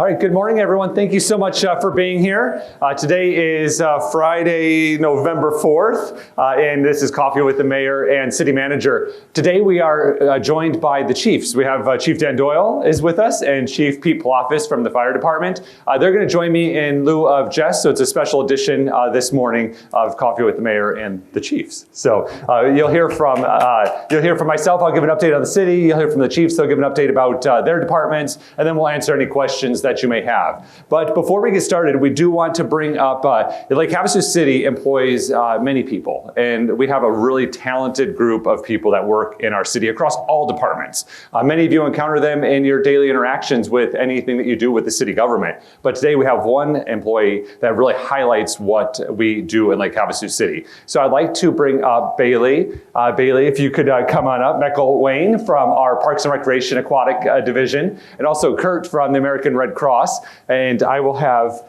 All right, good morning, everyone. Thank you so much for being here. Today is Friday, November 4th, and this is Coffee with the Mayor and City Manager. Today we are joined by the Chiefs. We have Chief Dan Doyle is with us and Chief Pete Pilafas from the Fire Department. They're going to join me in lieu of Jess, so it's a special edition this morning of Coffee with the Mayor and the Chiefs. So you'll hear from myself. I'll give an update on the city. You'll hear from the Chiefs. They'll give an update about their departments, and then we'll answer any questions that you may have. But before we get started, we do want to bring up Lake Havasu City employs many people, and we have a really talented group of people that work in our city across all departments. Many of you encounter them in your daily interactions with anything that you do with the city government. But today we have one employee that really highlights what we do in Lake Havasu City. So I'd like to bring up Bailey. Bailey, if you could come on up. Meckel Wayne from our Parks and Recreation Aquatic Division, and also Kurt from the American Red Cross. And I will have,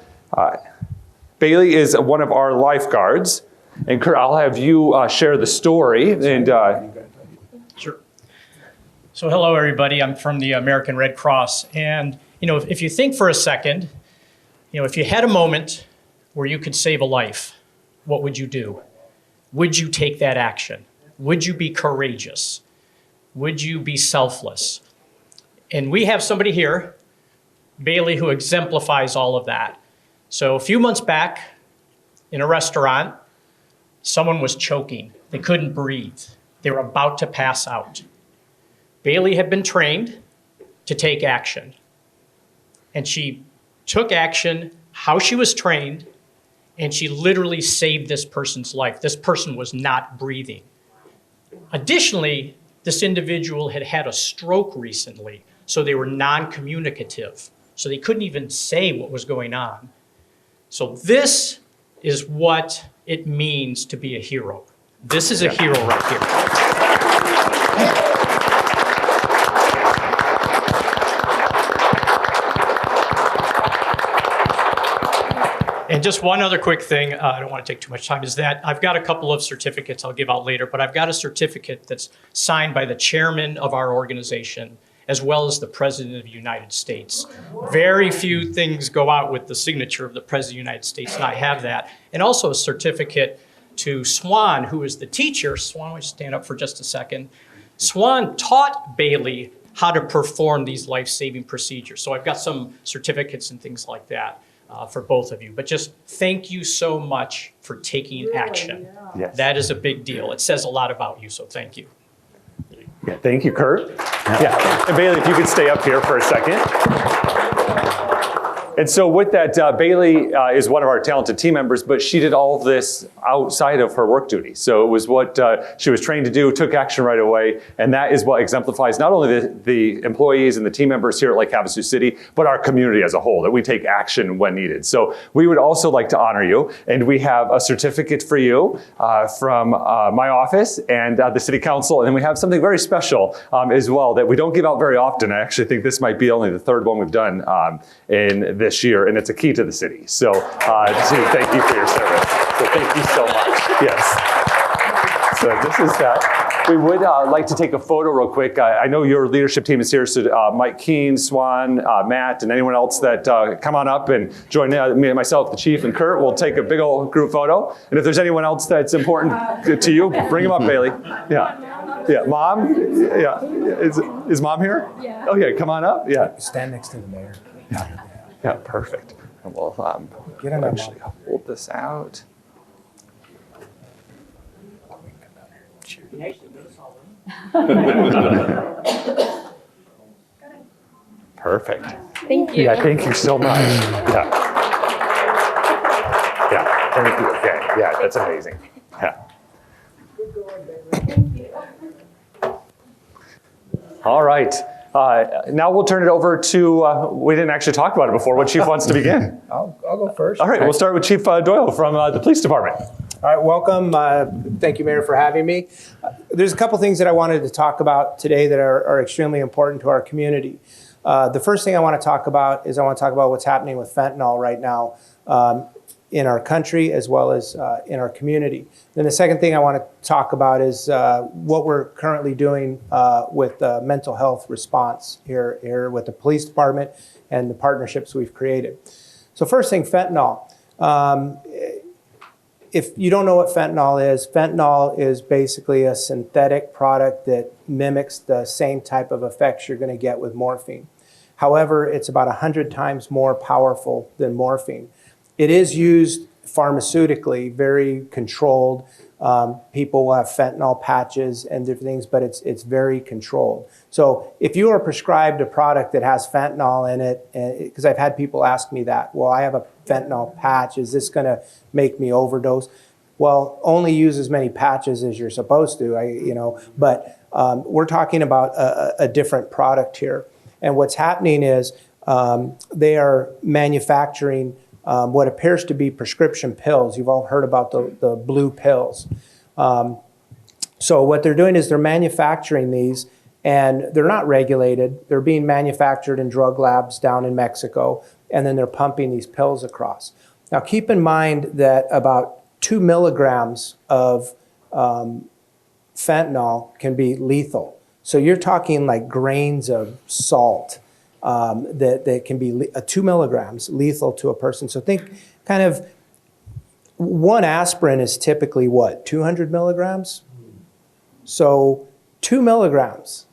Bailey is one of our lifeguards. And Kurt, I'll have you share the story. And Sure. So hello, everybody. I'm from the American Red Cross. And, if you think for a second, if you had a moment where you could save a life, what would you do? Would you take that action? Would you be courageous? Would you be selfless? And we have somebody here, Bailey, who exemplifies all of that. So a few months back in a restaurant, someone was choking. They couldn't breathe. They were about to pass out. Bailey had been trained to take action. And she took action how she was trained, and she literally saved this person's life. This person was not breathing. Additionally, this individual had had a stroke recently, so they were non-communicative. So they couldn't even say what was going on. So this is what it means to be a hero. This is a hero right here. And just one other quick thing, I don't want to take too much time, is that I've got a couple of certificates I'll give out later, but I've got a certificate that's signed by the chairman of our organization, as well as the President of the United States. Very few things go out with the signature of the President of the United States, and I have that. And also a certificate to Swan, who is the teacher. Swan, would you stand up for just a second? Swan taught Bailey how to perform these life-saving procedures. So I've got some certificates and things like that for both of you. But just thank you so much for taking action. Yes. That is a big deal. It says a lot about you, so thank you. Yeah, thank you, Kurt. Yeah, and Bailey, if you could stay up here for a second. And so with that, Bailey is one of our talented team members, but she did all of this outside of her work duty. So it was what she was trained to do, took action right away, and that is what exemplifies not only the employees and the team members here at Lake Havasu City, but our community as a whole, that we take action when needed. So we would also like to honor you, and we have a certificate for you from my office and the City Council, and then we have something very special as well that we don't give out very often. I actually think this might be only the third one we've done in this year, and it's a key to the city. So thank you for your service. So thank you so much. Yes. So this is that. We would like to take a photo real quick. I know your leadership team is here, so Mike Keene, Swan, Matt, and anyone else that come on up and join me and myself, the chief, and Kurt. We'll take a big old group photo. And if there's anyone else that's important to you, bring them up, Bailey. Yeah. Yeah, Mom? Yeah. Is Mom here? Yeah. Okay, come on up. Yeah. Stand next to the mayor. Yeah, perfect. And we'll Get on actually hold this out. Perfect. Thank you. Yeah, thank you so much. Yeah. Yeah, thank you. Yeah, that's amazing. Yeah. All right. Now we'll turn it over to, we didn't actually talk about it before. What chief wants to begin? I'll go first. All right, we'll start with Chief Doyle from the police department. All right, welcome. Thank you, Mayor, for having me. There's a couple things that I wanted to talk about today that are extremely important to our community. The first thing I want to talk about is what's happening with fentanyl right now. in our country as well as in our community. Then the second thing I want to talk about is what we're currently doing with mental health response here with the police department and the partnerships we've created. So first thing, fentanyl. If you don't know what fentanyl is basically a synthetic product that mimics the same type of effects you're going to get with morphine. However, it's about 100 times more powerful than morphine. It is used pharmaceutically, very controlled. People will have fentanyl patches and different things, but it's very controlled. So if you are prescribed a product that has fentanyl in it, because I've had people ask me that, well, I have a fentanyl patch, is this going to make me overdose? Well, only use as many patches as you're supposed to, but we're talking about a different product here. And what's happening is they are manufacturing what appears to be prescription pills. You've all heard about the blue pills. So what they're doing is they're manufacturing these, and they're not regulated. They're being manufactured in drug labs down in Mexico, and then they're pumping these pills across. Now keep in mind that about 2 milligrams of fentanyl can be lethal. So you're talking like grains of salt that can be 2 milligrams lethal to a person. So think kind of one aspirin is typically what, 200 milligrams? So 2 milligrams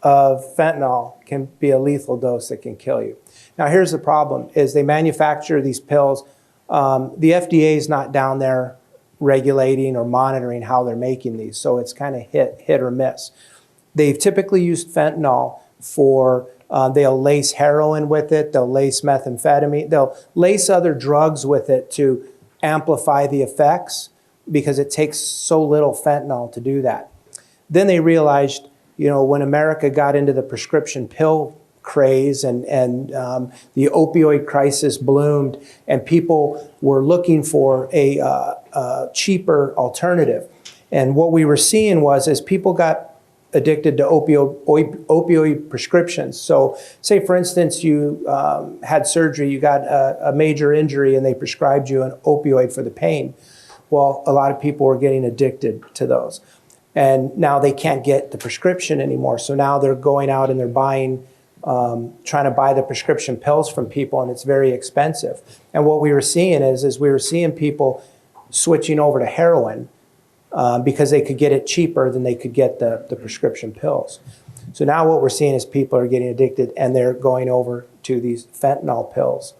of fentanyl can be a lethal dose that can kill you. Now here's the problem, is they manufacture these pills. The FDA is not down there regulating or monitoring how they're making these, so it's kind of hit or miss. They've typically used fentanyl for, they'll lace heroin with it, they'll lace methamphetamine, they'll lace other drugs with it to amplify the effects because it takes so little fentanyl to do that. Then they realized, when America got into the prescription pill craze and the opioid crisis bloomed and people were looking for a cheaper alternative. And what we were seeing was as people got addicted to opioid prescriptions. So say, for instance, you had surgery, you got a major injury, and they prescribed you an opioid for the pain. Well, a lot of people were getting addicted to those. And now they can't get the prescription anymore. So now they're going out and they're buying, trying to buy the prescription pills from people, and it's very expensive. And what we were seeing is we were seeing people switching over to heroin because they could get it cheaper than they could get the prescription pills. So now what we're seeing is people are getting addicted and they're going over to these fentanyl pills.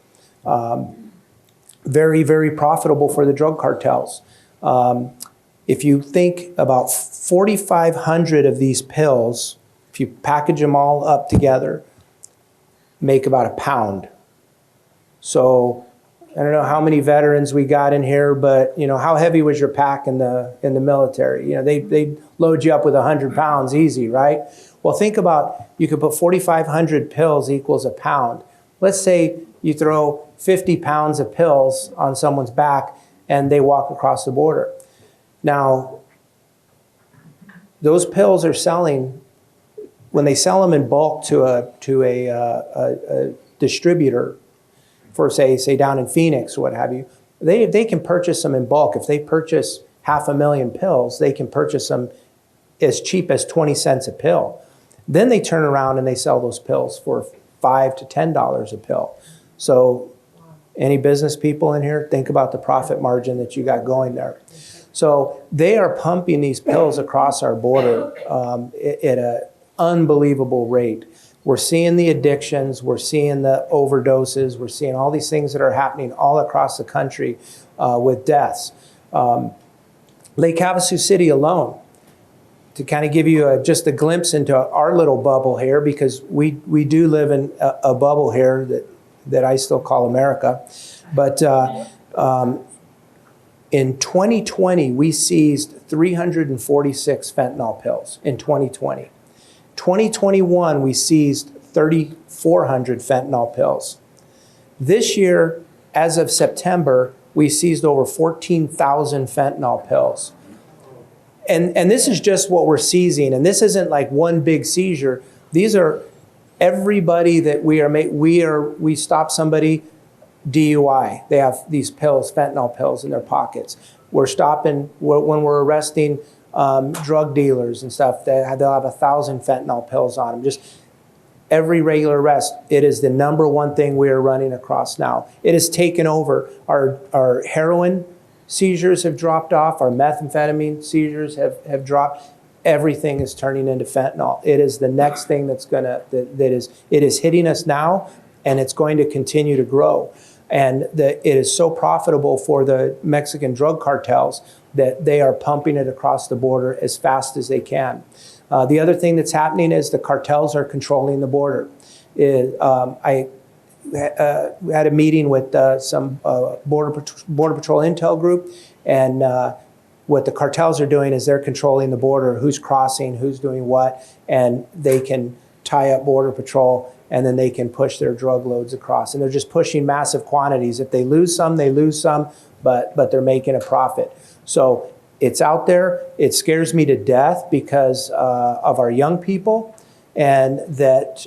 Very, very profitable for the drug cartels. If you think about 4,500 of these pills, if you package them all up together, make about a pound. So I don't know how many veterans we got in here, but how heavy was your pack in the military? They load you up with 100 pounds easy, right? Well, think about, you could put 4,500 pills equals a pound. Let's say you throw 50 pounds of pills on someone's back and they walk across the border. Now, those pills are selling, when they sell them in bulk to a distributor, for say down in Phoenix or what have you, they can purchase them in bulk. If they purchase 500,000 pills, they can purchase them as cheap as 20 cents a pill. Then they turn around and they sell those pills for $5 to $10 a pill. So any business people in here, think about the profit margin that you got going there. So they are pumping these pills across our border at an unbelievable rate. We're seeing the addictions, we're seeing the overdoses, we're seeing all these things that are happening all across the country with deaths. Lake Havasu City alone, to kind of give you just a glimpse into our little bubble here, because we do live in a bubble here that I still call America. But in 2020, we seized 346 fentanyl pills in 2020. 2021, we seized 3,400 fentanyl pills. This year, as of September, we seized over 14,000 fentanyl pills. And this is just what we're seizing, and this isn't like one big seizure. These are everybody that we stop somebody DUI. They have these pills, fentanyl pills in their pockets. We're stopping, when we're arresting drug dealers and stuff, they'll have 1,000 fentanyl pills on them. Just every regular arrest, it is the number one thing we are running across now. It has taken over. Our heroin seizures have dropped off. Our methamphetamine seizures have dropped. Everything is turning into fentanyl. It is the next thing that's it is hitting us now, and it's going to continue to grow. And it is so profitable for the Mexican drug cartels that they are pumping it across the border as fast as they can. The other thing that's happening is the cartels are controlling the border. I had a meeting with some Border Patrol Intel group, and what the cartels are doing is they're controlling the border, who's crossing, who's doing what, and they can tie up Border Patrol, and then they can push their drug loads across. And they're just pushing massive quantities. If they lose some, they lose some, but they're making a profit. So it's out there. It scares me to death because of our young people, and that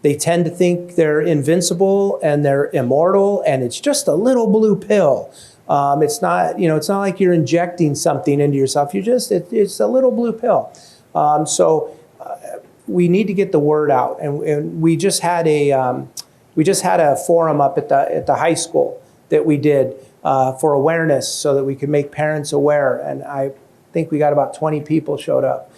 they tend to think they're invincible and they're immortal, and it's just a little blue pill. It's not, it's not like you're injecting something into yourself. It's a little blue pill. So we need to get the word out, and we just had a forum up at the high school that we did for awareness, so that we could make parents aware. And I think we got about 20 people showed up.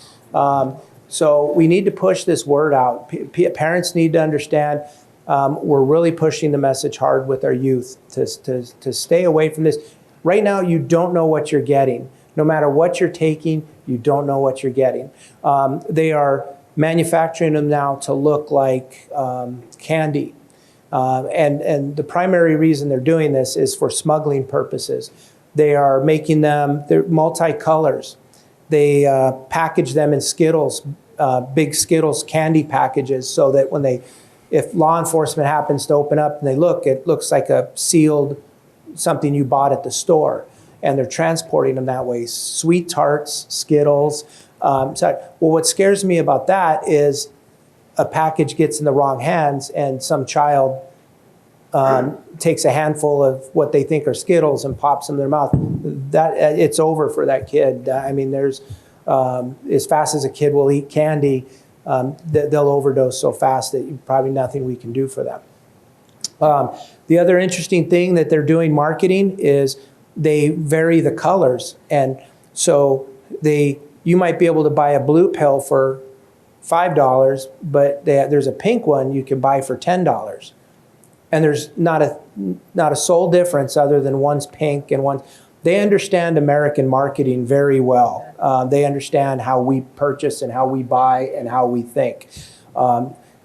So we need to push this word out. Parents need to understand. We're really pushing the message hard with our youth to stay away from this. Right now, you don't know what you're getting. No matter what you're taking, you don't know what you're getting. They are manufacturing them now to look like candy. And the primary reason they're doing this is for smuggling purposes. They are making them, they're multicolors. They package them in Skittles, big Skittles candy packages, so that if law enforcement happens to open up and they look, it looks like a sealed something you bought at the store. And they're transporting them that way. Sweet Tarts, Skittles. What scares me about that is a package gets in the wrong hands and some child takes a handful of what they think are Skittles and pops them in their mouth. It's over for that kid. I mean, there's as fast as a kid will eat candy, they'll overdose so fast that probably nothing we can do for them. The other interesting thing that they're doing marketing is they vary the colors. And so you might be able to buy a blue pill for $5, but there's a pink one you can buy for $10. And there's not a sole difference other than one's pink and one's. They understand American marketing very well. They understand how we purchase and how we buy and how we think.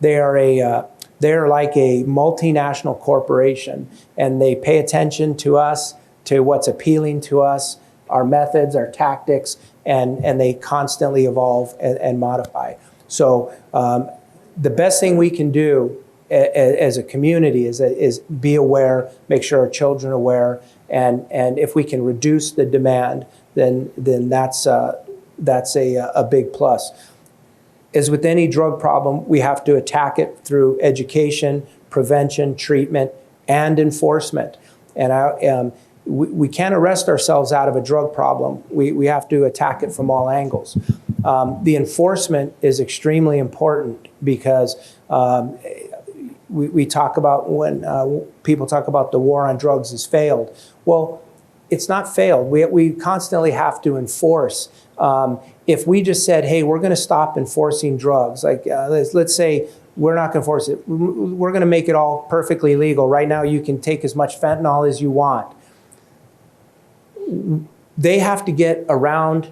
They're like a multinational corporation, and they pay attention to us, to what's appealing to us, our methods, our tactics, and they constantly evolve and modify. So the best thing we can do as a community is be aware, make sure our children are aware, and if we can reduce the demand, then that's a big plus. As with any drug problem, we have to attack it through education, prevention, treatment, and enforcement. And we can't arrest ourselves out of a drug problem. We have to attack it from all angles. The enforcement is extremely important because we talk about when people talk about the war on drugs has failed. Well, it's not failed. We constantly have to enforce. If we just said, hey, we're going to stop enforcing drugs, like let's say we're not going to enforce it. We're going to make it all perfectly legal. Right now, you can take as much fentanyl as you want. They have to get around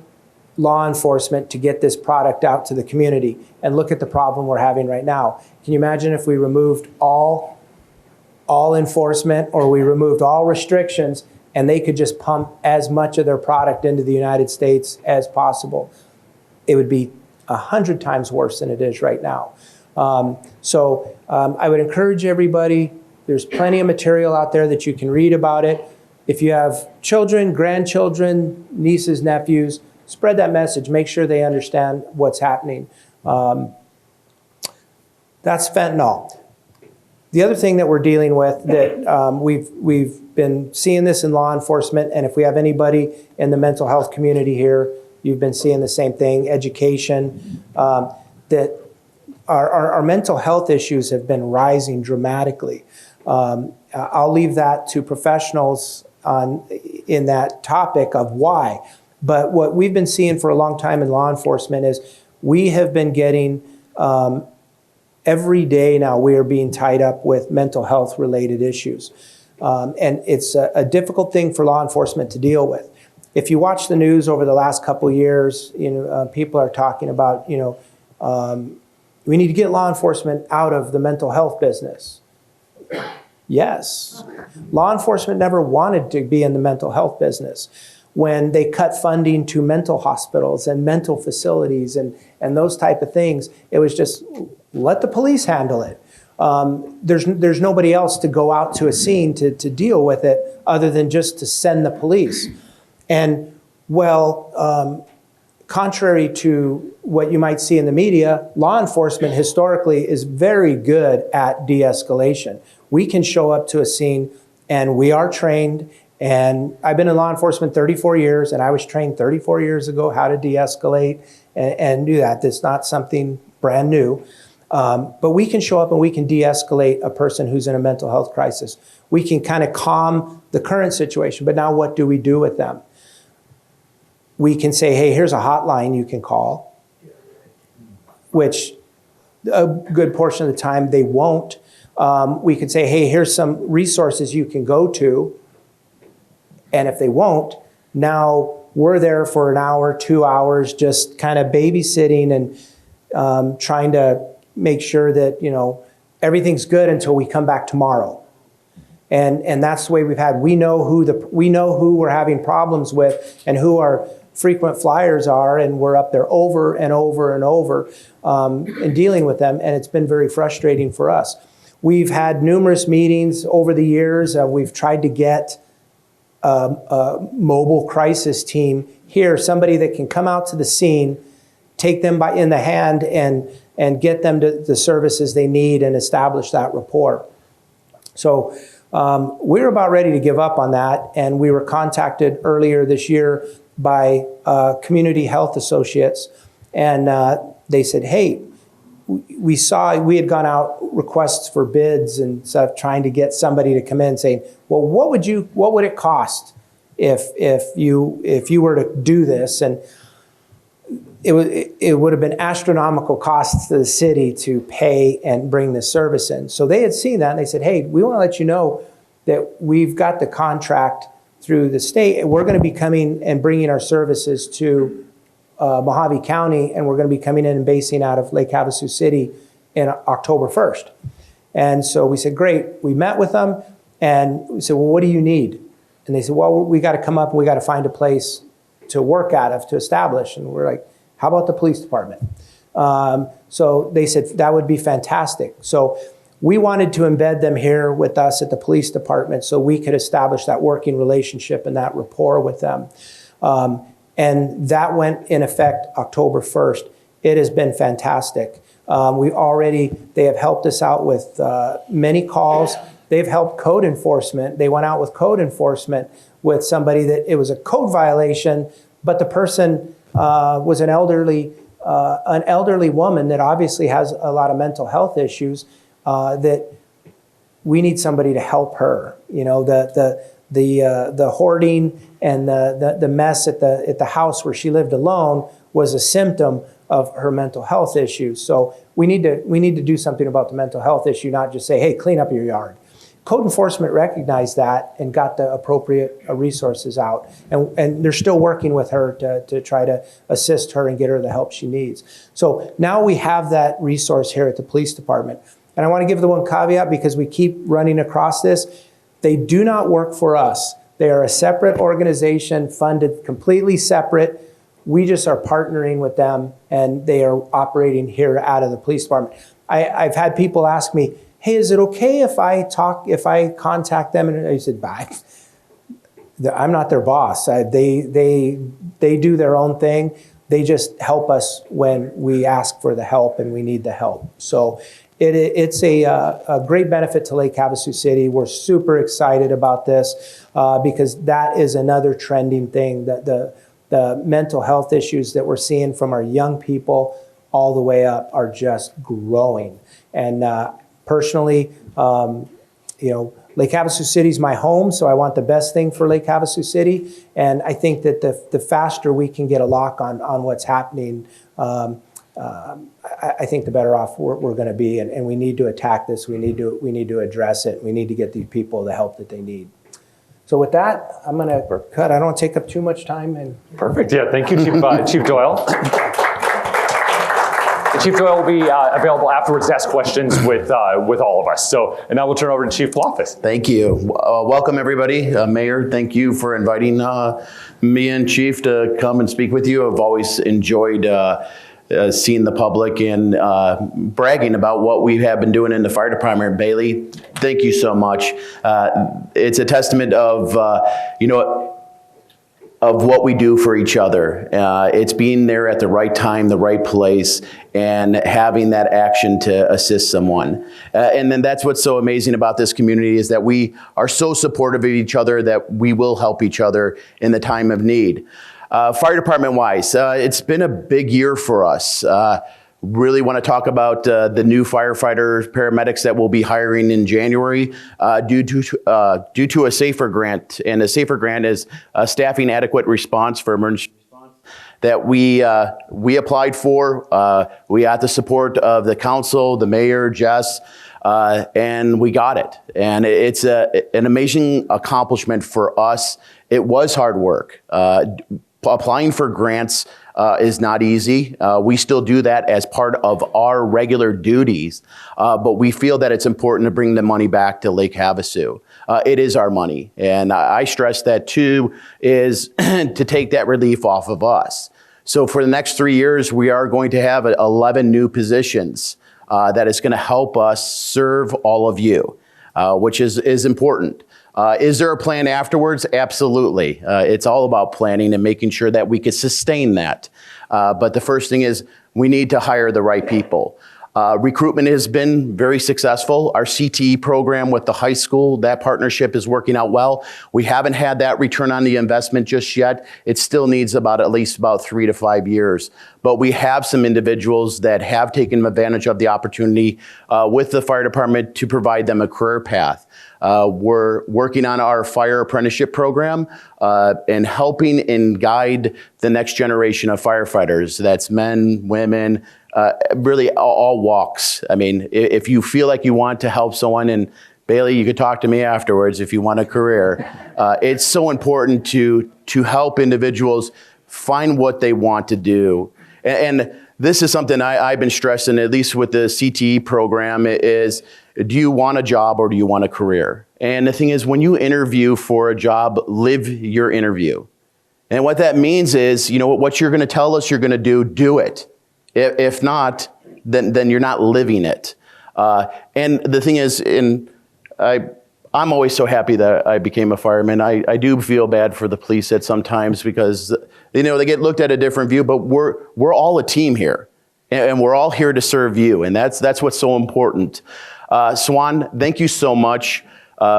law enforcement to get this product out to the community. And look at the problem we're having right now. Can you imagine if we removed all enforcement, or we removed all restrictions, and they could just pump as much of their product into the United States as possible? It would be 100 times worse than it is right now. I would encourage everybody, there's plenty of material out there that you can read about it. If you have children, grandchildren, nieces, nephews, spread that message. Make sure they understand what's happening. That's fentanyl. The other thing that we're dealing with that we've been seeing this in law enforcement, and if we have anybody in the mental health community here, you've been seeing the same thing, education, that our mental health issues have been rising dramatically. I'll leave that to professionals in that topic of why. But what we've been seeing for a long time in law enforcement is we have been getting, every day now we are being tied up with mental health related issues. And it's a difficult thing for law enforcement to deal with. If you watch the news over the last couple of years, people are talking about, we need to get law enforcement out of the mental health business. Yes. Law enforcement never wanted to be in the mental health business. When they cut funding to mental hospitals and mental facilities and those type of things, it was just let the police handle it. There's nobody else to go out to a scene to deal with it other than just to send the police. And contrary to what you might see in the media, law enforcement historically is very good at de-escalation. We can show up to a scene and we are trained, and I've been in law enforcement 34 years, and I was trained 34 years ago how to de-escalate and do that. That's not something brand new. But we can show up and we can de-escalate a person who's in a mental health crisis. We can kind of calm the current situation, but now what do we do with them? We can say, hey, here's a hotline you can call, which a good portion of the time they won't. We could say, hey, here's some resources you can go to. And if they won't, now we're there for an hour, 2 hours, just kind of babysitting and trying to make sure that, everything's good until we come back tomorrow. And that's the way we've had. We know who we're having problems with and who our frequent flyers are, and we're up there over and over and over and dealing with them, and it's been very frustrating for us. We've had numerous meetings over the years. We've tried to get a mobile crisis team here, somebody that can come out to the scene, take them in the hand and get them to the services they need and establish that rapport. So we're about ready to give up on that, and we were contacted earlier this year by Community Health Associates, and they said, hey, we had gone out requests for bids and stuff, trying to get somebody to come in saying, well, what would it cost if you were to do this? And it would have been astronomical costs to the city to pay and bring this service in. So they had seen that and they said, hey, we want to let you know that we've got the contract through the state. We're going to be coming and bringing our services to Mojave County, and we're going to be coming in and basing out of Lake Havasu City in October 1st. And so we said, great. We met with them and we said, well, what do you need? And they said, well, we got to come up and we got to find a place to work out of, to establish. And we're like, how about the police department? So they said that would be fantastic. So we wanted to embed them here with us at the police department so we could establish that working relationship and that rapport with them. And that went in effect October 1st. It has been fantastic. They have helped us out with many calls. They've helped code enforcement. They went out with code enforcement with somebody that it was a code violation, but the person was an elderly woman that obviously has a lot of mental health issues, that we need somebody to help her. The hoarding and the mess at the house where she lived alone was a symptom of her mental health issues. So we need to do something about the mental health issue, not just say, hey, clean up your yard. Code enforcement recognized that and got the appropriate resources out. And they're still working with her to try to assist her and get her the help she needs. So now we have that resource here at the police department. And I want to give the one caveat because we keep running across this. They do not work for us. They are a separate organization, funded completely separate. We just are partnering with them, and they are operating here out of the police department. I've had people ask me, hey, is it okay if I contact them? And I said, bye. I'm not their boss. They do their own thing. They just help us when we ask for the help and we need the help. So It's a great benefit to Lake Havasu City. We're super excited about this because that is another trending thing, that the mental health issues that we're seeing from our young people all the way up are just growing. And personally, Lake Havasu City is my home, so I want the best thing for Lake Havasu City. And I think that the faster we can get a lock on what's happening, I think the better off we're going to be. And we need to attack this. We need to address it. We need to get these people the help that they need. So with that, I'm going to cut. I don't want to take up too much time. Perfect. Yeah. Thank you, Chief Doyle. Chief Doyle will be available afterwards to ask questions with all of us. So, and now we'll turn over to Chief Pilafas. Thank you. Welcome, everybody. Mayor, thank you for inviting me and Chief to come and speak with you. I've always enjoyed seeing the public and bragging about what we have been doing in the fire department. Bailey, thank you so much. It's a testament of, of what we do for each other. It's being there at the right time, the right place, and having that action to assist someone. And then that's what's so amazing about this community, is that we are so supportive of each other that we will help each other in the time of need. Fire department wise, it's been a big year for us. Really want to talk about the new firefighters, paramedics that we'll be hiring in January due to a SAFER grant. And a SAFER grant is a staffing adequate response for emergency response that we applied for. We got the support of the council, the mayor, Jess, and we got it. And it's an amazing accomplishment for us. It was hard work. Applying for grants is not easy. We still do that as part of our regular duties, but we feel that it's important to bring the money back to Lake Havasu. It is our money, and I stress that too, is to take that relief off of us. So for the next 3 years, we are going to have 11 new positions that is going to help us serve all of you, which is important. Is there a plan afterwards? Absolutely. It's all about planning and making sure that we can sustain that. But the first thing is we need to hire the right people. Recruitment has been very successful. Our CTE program with the high school, that partnership is working out well. We haven't had that return on the investment just yet. It still needs at least 3 to 5 years. But we have some individuals that have taken advantage of the opportunity with the fire department to provide them a career path. We're working on our fire apprenticeship program and helping and guide the next generation of firefighters. That's men, women, really all walks. I mean, if you feel like you want to help someone, and Bailey, you could talk to me afterwards if you want a career. It's so important to help individuals find what they want to do. And this is something I've been stressing, at least with the CTE program, is do you want a job or do you want a career? And the thing is, when you interview for a job, live your interview. And what that means is, what you're going to tell us you're going to do it. If not, then you're not living it. And the thing is, I'm always so happy that I became a fireman. I do feel bad for the police at sometimes because, they get looked at a different view, but we're all a team here. And we're all here to serve you. And that's what's so important. Swan, thank you so much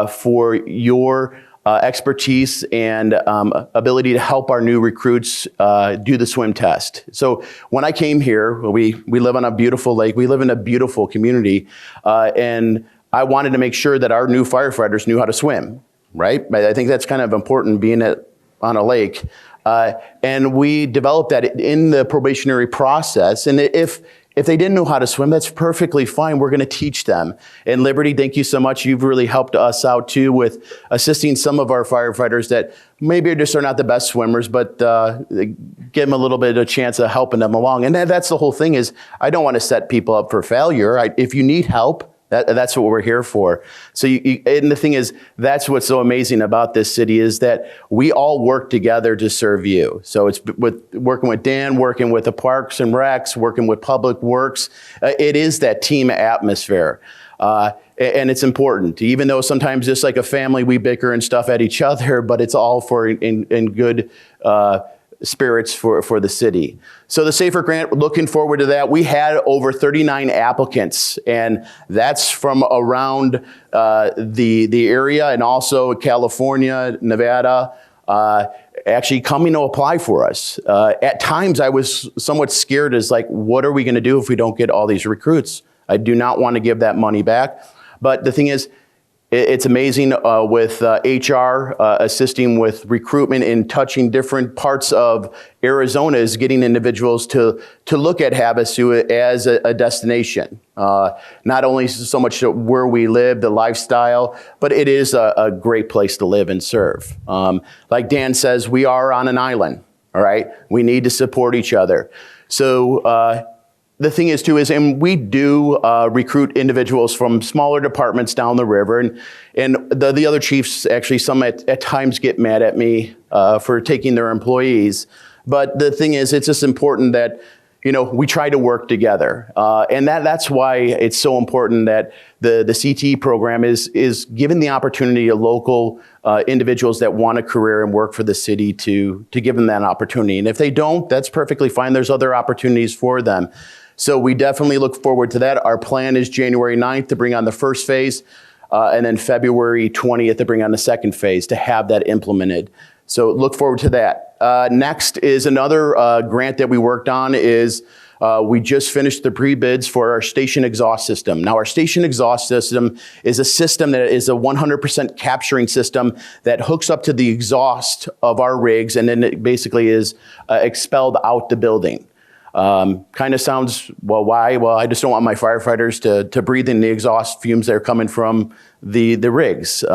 for your expertise and ability to help our new recruits do the swim test. So when I came here, we live on a beautiful lake. We live in a beautiful community. And I wanted to make sure that our new firefighters knew how to swim, right? I think that's kind of important being on a lake. And we developed that in the probationary process. And if they didn't know how to swim, that's perfectly fine. We're going to teach them. And Liberty, thank you so much. You've really helped us out too with assisting some of our firefighters that maybe just are not the best swimmers, but give them a little bit of a chance of helping them along. And that's the whole thing, is I don't want to set people up for failure. If you need help, that's what we're here for. So, and the thing is, that's what's so amazing about this city, is that we all work together to serve you. So it's working with Dan, working with the Parks and Recs, working with Public Works. It is that team atmosphere. And it's important, even though sometimes just like a family, we bicker and stuff at each other, but it's all for in good spirits for the city. So the Safer Grant, looking forward to that. We had over 39 applicants, and that's from around the area and also California, Nevada, actually coming to apply for us. At times I was somewhat scared as like, what are we gonna do if we don't get all these recruits? I do not want to give that money back. But the thing is, it's amazing with HR assisting with recruitment and touching different parts of Arizona is getting individuals to look at Havasu as a destination. Not only so much where we live, the lifestyle, but it is a great place to live and serve. Like Dan says, we are on an island, all right? We need to support each other. So the thing is, too, and we do recruit individuals from smaller departments down the river, and the other chiefs, actually, some at times get mad at me for taking their employees. But the thing is, it's just important that, you know, we try to work together. And that's why it's so important that the CTE program is giving the opportunity to local individuals that want a career and work for the city to give them that opportunity. And if they don't, that's perfectly fine. There's other opportunities for them. So we definitely look forward to that. Our plan is January 9th to bring on the first phase, and then February 20th to bring on the second phase to have that implemented. So look forward to that. Next is another grant that we worked on is we just finished the pre-bids for our station exhaust system. Now our station exhaust system is a system that is a 100% capturing system that hooks up to the exhaust of our rigs, and then it basically is expelled out the building. Kind of sounds, well, why? Well, I just don't want my firefighters to breathe in the exhaust fumes that are coming from the rigs.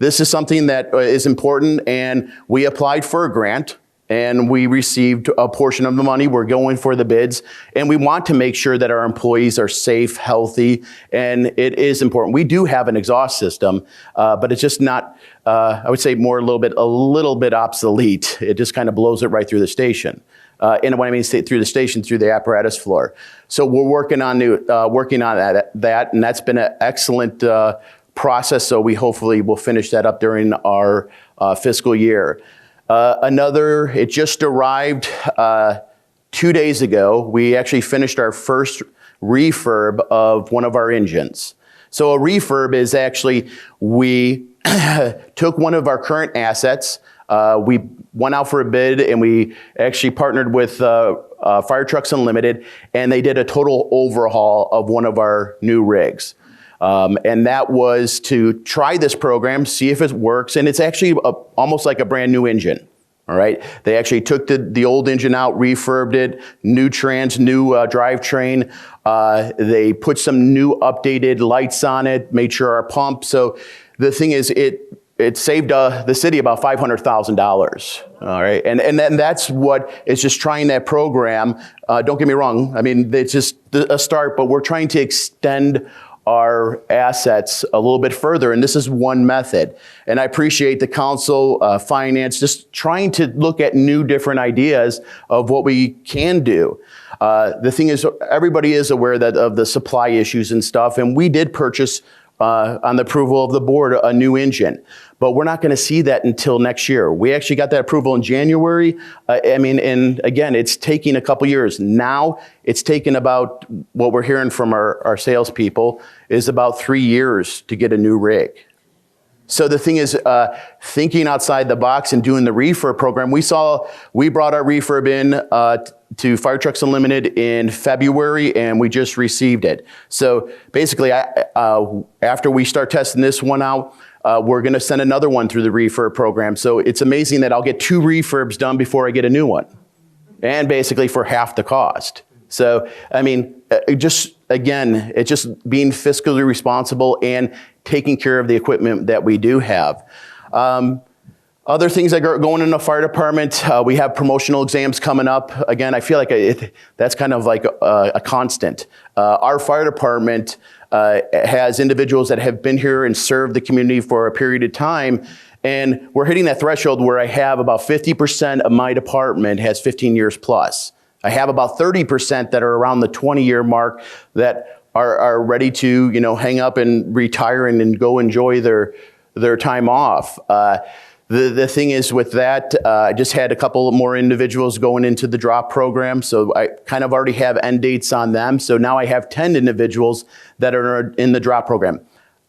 This is something that is important, and we applied for a grant, and we received a portion of the money. We're going for the bids, and we want to make sure that our employees are safe, healthy, and it is important. We do have an exhaust system, but it's just not, I would say more a little bit obsolete. It just kind of blows it right through the station. And when I mean through the station, through the apparatus floor. So we're working on that, and that's been an excellent process. So we hopefully will finish that up during our fiscal year. It just arrived 2 days ago. We actually finished our first refurb of one of our engines. So a refurb is actually, we took one of our current assets, we went out for a bid, and we actually partnered with Fire Trucks Unlimited, and they did a total overhaul of one of our new rigs. And that was to try this program, see if it works, and it's actually almost like a brand new engine. All right, they actually took the old engine out, refurbed it, new trans, new drivetrain. They put some new updated lights on it, made sure our pump. So the thing is, it saved the city about $500,000. All right, and then that's what is just trying that program. Don't get me wrong. I mean, it's just a start, but we're trying to extend our assets a little bit further, and this is one method. And I appreciate the council, finance, just trying to look at new different ideas of what we can do. The thing is, everybody is aware of the supply issues and stuff, and we did purchase, on the approval of the board, a new engine. But we're not going to see that until next year. We actually got that approval in January. And again, it's taking a couple years. Now, it's taken about, what we're hearing from our salespeople, is about 3 years to get a new rig. So the thing is, thinking outside the box and doing the refurb program, we brought our refurb in to Fire Trucks Unlimited in February, and we just received it. So basically, after we start testing this one out, we're going to send another one through the refurb program. So it's amazing that I'll get 2 refurbs done before I get a new one, and basically for half the cost. So, I mean, just again, it's just being fiscally responsible and taking care of the equipment that we do have. Other things that are going in the fire department, we have promotional exams coming up. Again, I feel like that's kind of like a constant. Our fire department has individuals that have been here and served the community for a period of time, and we're hitting that threshold where I have about 50% of my department has 15 years plus. I have about 30% that are around the 20-year mark that are ready to, hang up and retire and go enjoy their time off. The thing is with that, I just had a couple more individuals going into the drop program, so I kind of already have end dates on them. So now I have 10 individuals that are in the drop program.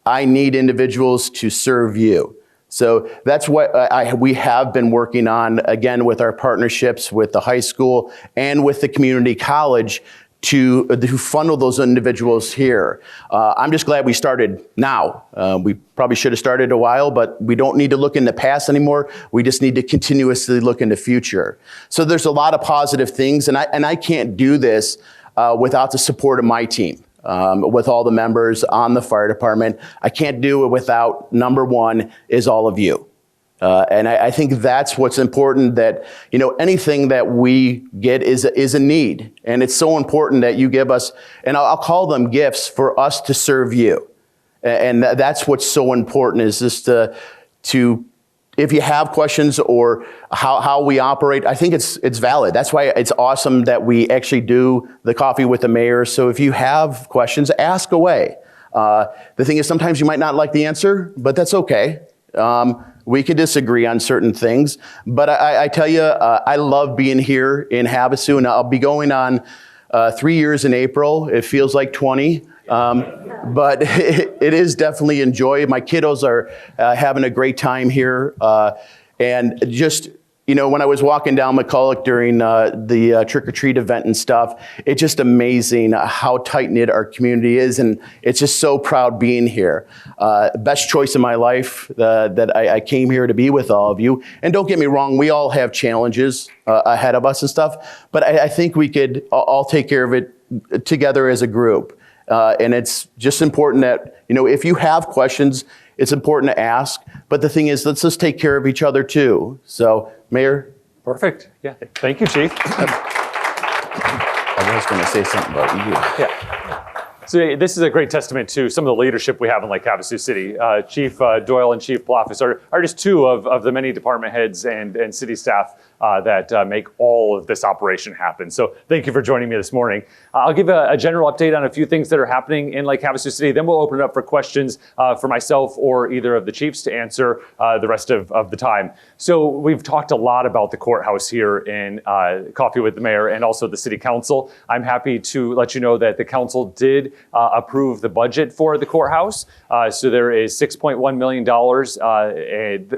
I need individuals to serve you. So that's what we have been working on, again, with our partnerships with the high school and with the community college to funnel those individuals here. I'm just glad we started now. We probably should have started a while, but we don't need to look in the past anymore. We just need to continuously look in the future. So there's a lot of positive things, and I can't do this without the support of my team. With all the members on the fire department. I can't do it without, number one, is all of you. And I think that's what's important, that, you know, anything that we get is a need. And it's so important that you give us, and I'll call them gifts, for us to serve you. And that's what's so important, is just to if you have questions or how we operate, I think it's valid. That's why it's awesome that we actually do the coffee with the mayor. So if you have questions, ask away. The thing is, sometimes you might not like the answer, but that's okay. We could disagree on certain things. But I tell you, I love being here in Havasu, and I'll be going on 3 years in April. It feels like 20. But it is definitely enjoy. My kiddos are having a great time here. And just, you know, when I was walking down McCulloch during the trick-or-treat event and stuff, it's just amazing how tight-knit our community is. And it's just so proud being here. Best choice in my life that I came here to be with all of you. And don't get me wrong, we all have challenges ahead of us and stuff. But I think we could all take care of it together as a group. And it's just important that, you know, if you have questions, it's important to ask. But the thing is, let's just take care of each other too. So, Mayor? Perfect. Yeah. Thank you, Chief. I was going to say something about you. Yeah. So this is a great testament to some of the leadership we have in Lake Havasu City. Chief Doyle and Chief Pilafas are just two of the many department heads and city staff that make all of this operation happen. So thank you for joining me this morning. I'll give a general update on a few things that are happening in Lake Havasu City. Then we'll open it up for questions for myself or either of the chiefs to answer the rest of the time. So we've talked a lot about the courthouse here in Coffee with the Mayor and also the City Council. I'm happy to let you know that the council did approve the budget for the courthouse. So there is $6.1 million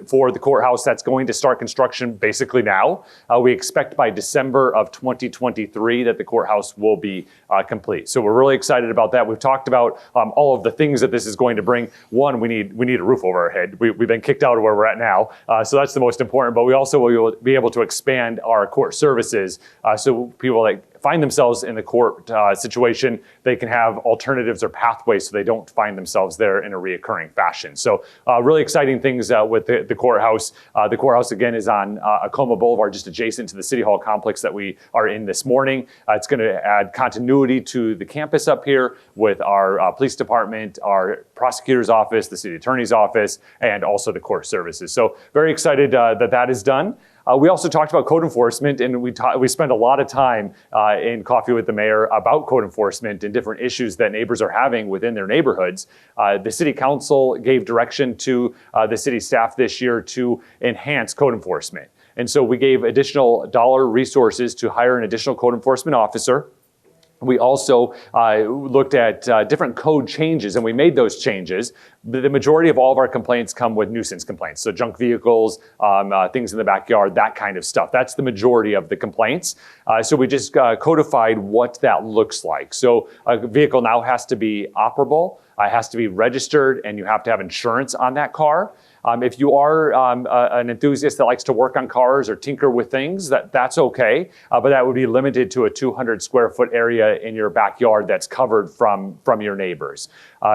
for the courthouse that's going to start construction basically now. We expect by December of 2023 that the courthouse will be complete. So we're really excited about that. We've talked about all of the things that this is going to bring. One, we need a roof over our head. We've been kicked out of where we're at now. So that's the most important, but we also will be able to expand our court services so people that find themselves in the court situation, they can have alternatives or pathways so they don't find themselves there in a reoccurring fashion. So really exciting things with the courthouse. The courthouse, again, is on Acoma Boulevard, just adjacent to the City Hall complex that we are in this morning. It's going to add continuity to the campus up here with our police department, our prosecutor's office, the city attorney's office, and also the court services. So very excited that is done. We also talked about code enforcement, and we spent a lot of time in Coffee with the Mayor about code enforcement and different issues that neighbors are having within their neighborhoods. The City Council gave direction to the city staff this year to enhance code enforcement. And so we gave additional dollar resources to hire an additional code enforcement officer. We also looked at different code changes, and we made those changes. The majority of all of our complaints come with nuisance complaints. So junk vehicles, things in the backyard, that kind of stuff. That's the majority of the complaints. So we just codified what that looks like. So a vehicle now has to be operable, has to be registered, and you have to have insurance on that car. If you are an enthusiast that likes to work on cars or tinker with things, that's okay. But that would be limited to a 200 square foot area in your backyard that's covered from your neighbors.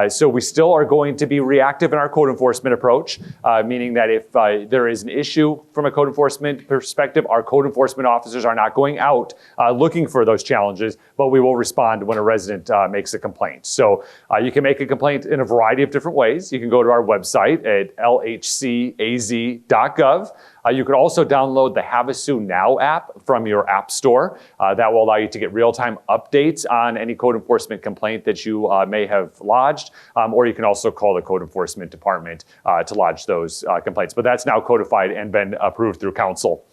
So we still are going to be reactive in our code enforcement approach, meaning that if there is an issue from a code enforcement perspective, our code enforcement officers are not going out looking for those challenges, but we will respond when a resident makes a complaint. So you can make a complaint in a variety of different ways. You can go to our website at LH hcaz.gov. You can also download the Havasu Now app from your app store. That will allow you to get real-time updates on any code enforcement complaint that you may have lodged, or you can also call the code enforcement department to lodge those complaints. But that's now codified and been approved through council.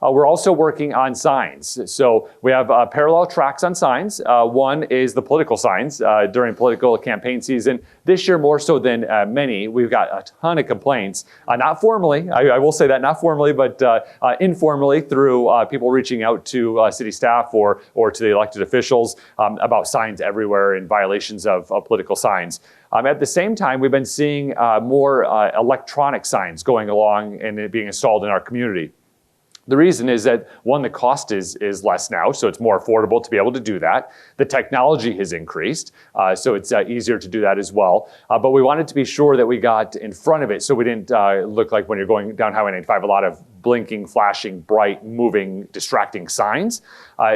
We're also working on signs. So we have parallel tracks on signs. One is the political signs during political campaign season. This year, more so than many, we've got a ton of complaints, not formally, I will say that, not formally, but informally through people reaching out to city staff or to the elected officials about signs everywhere and violations of political signs. At the same time, we've been seeing more electronic signs going along and being installed in our community. The reason is that, one, the cost is less now, so it's more affordable to be able to do that. The technology has increased, so it's easier to do that as well. But we wanted to be sure that we got in front of it so we didn't look like when you're going down Highway 95, a lot of blinking, flashing, bright, moving, distracting signs.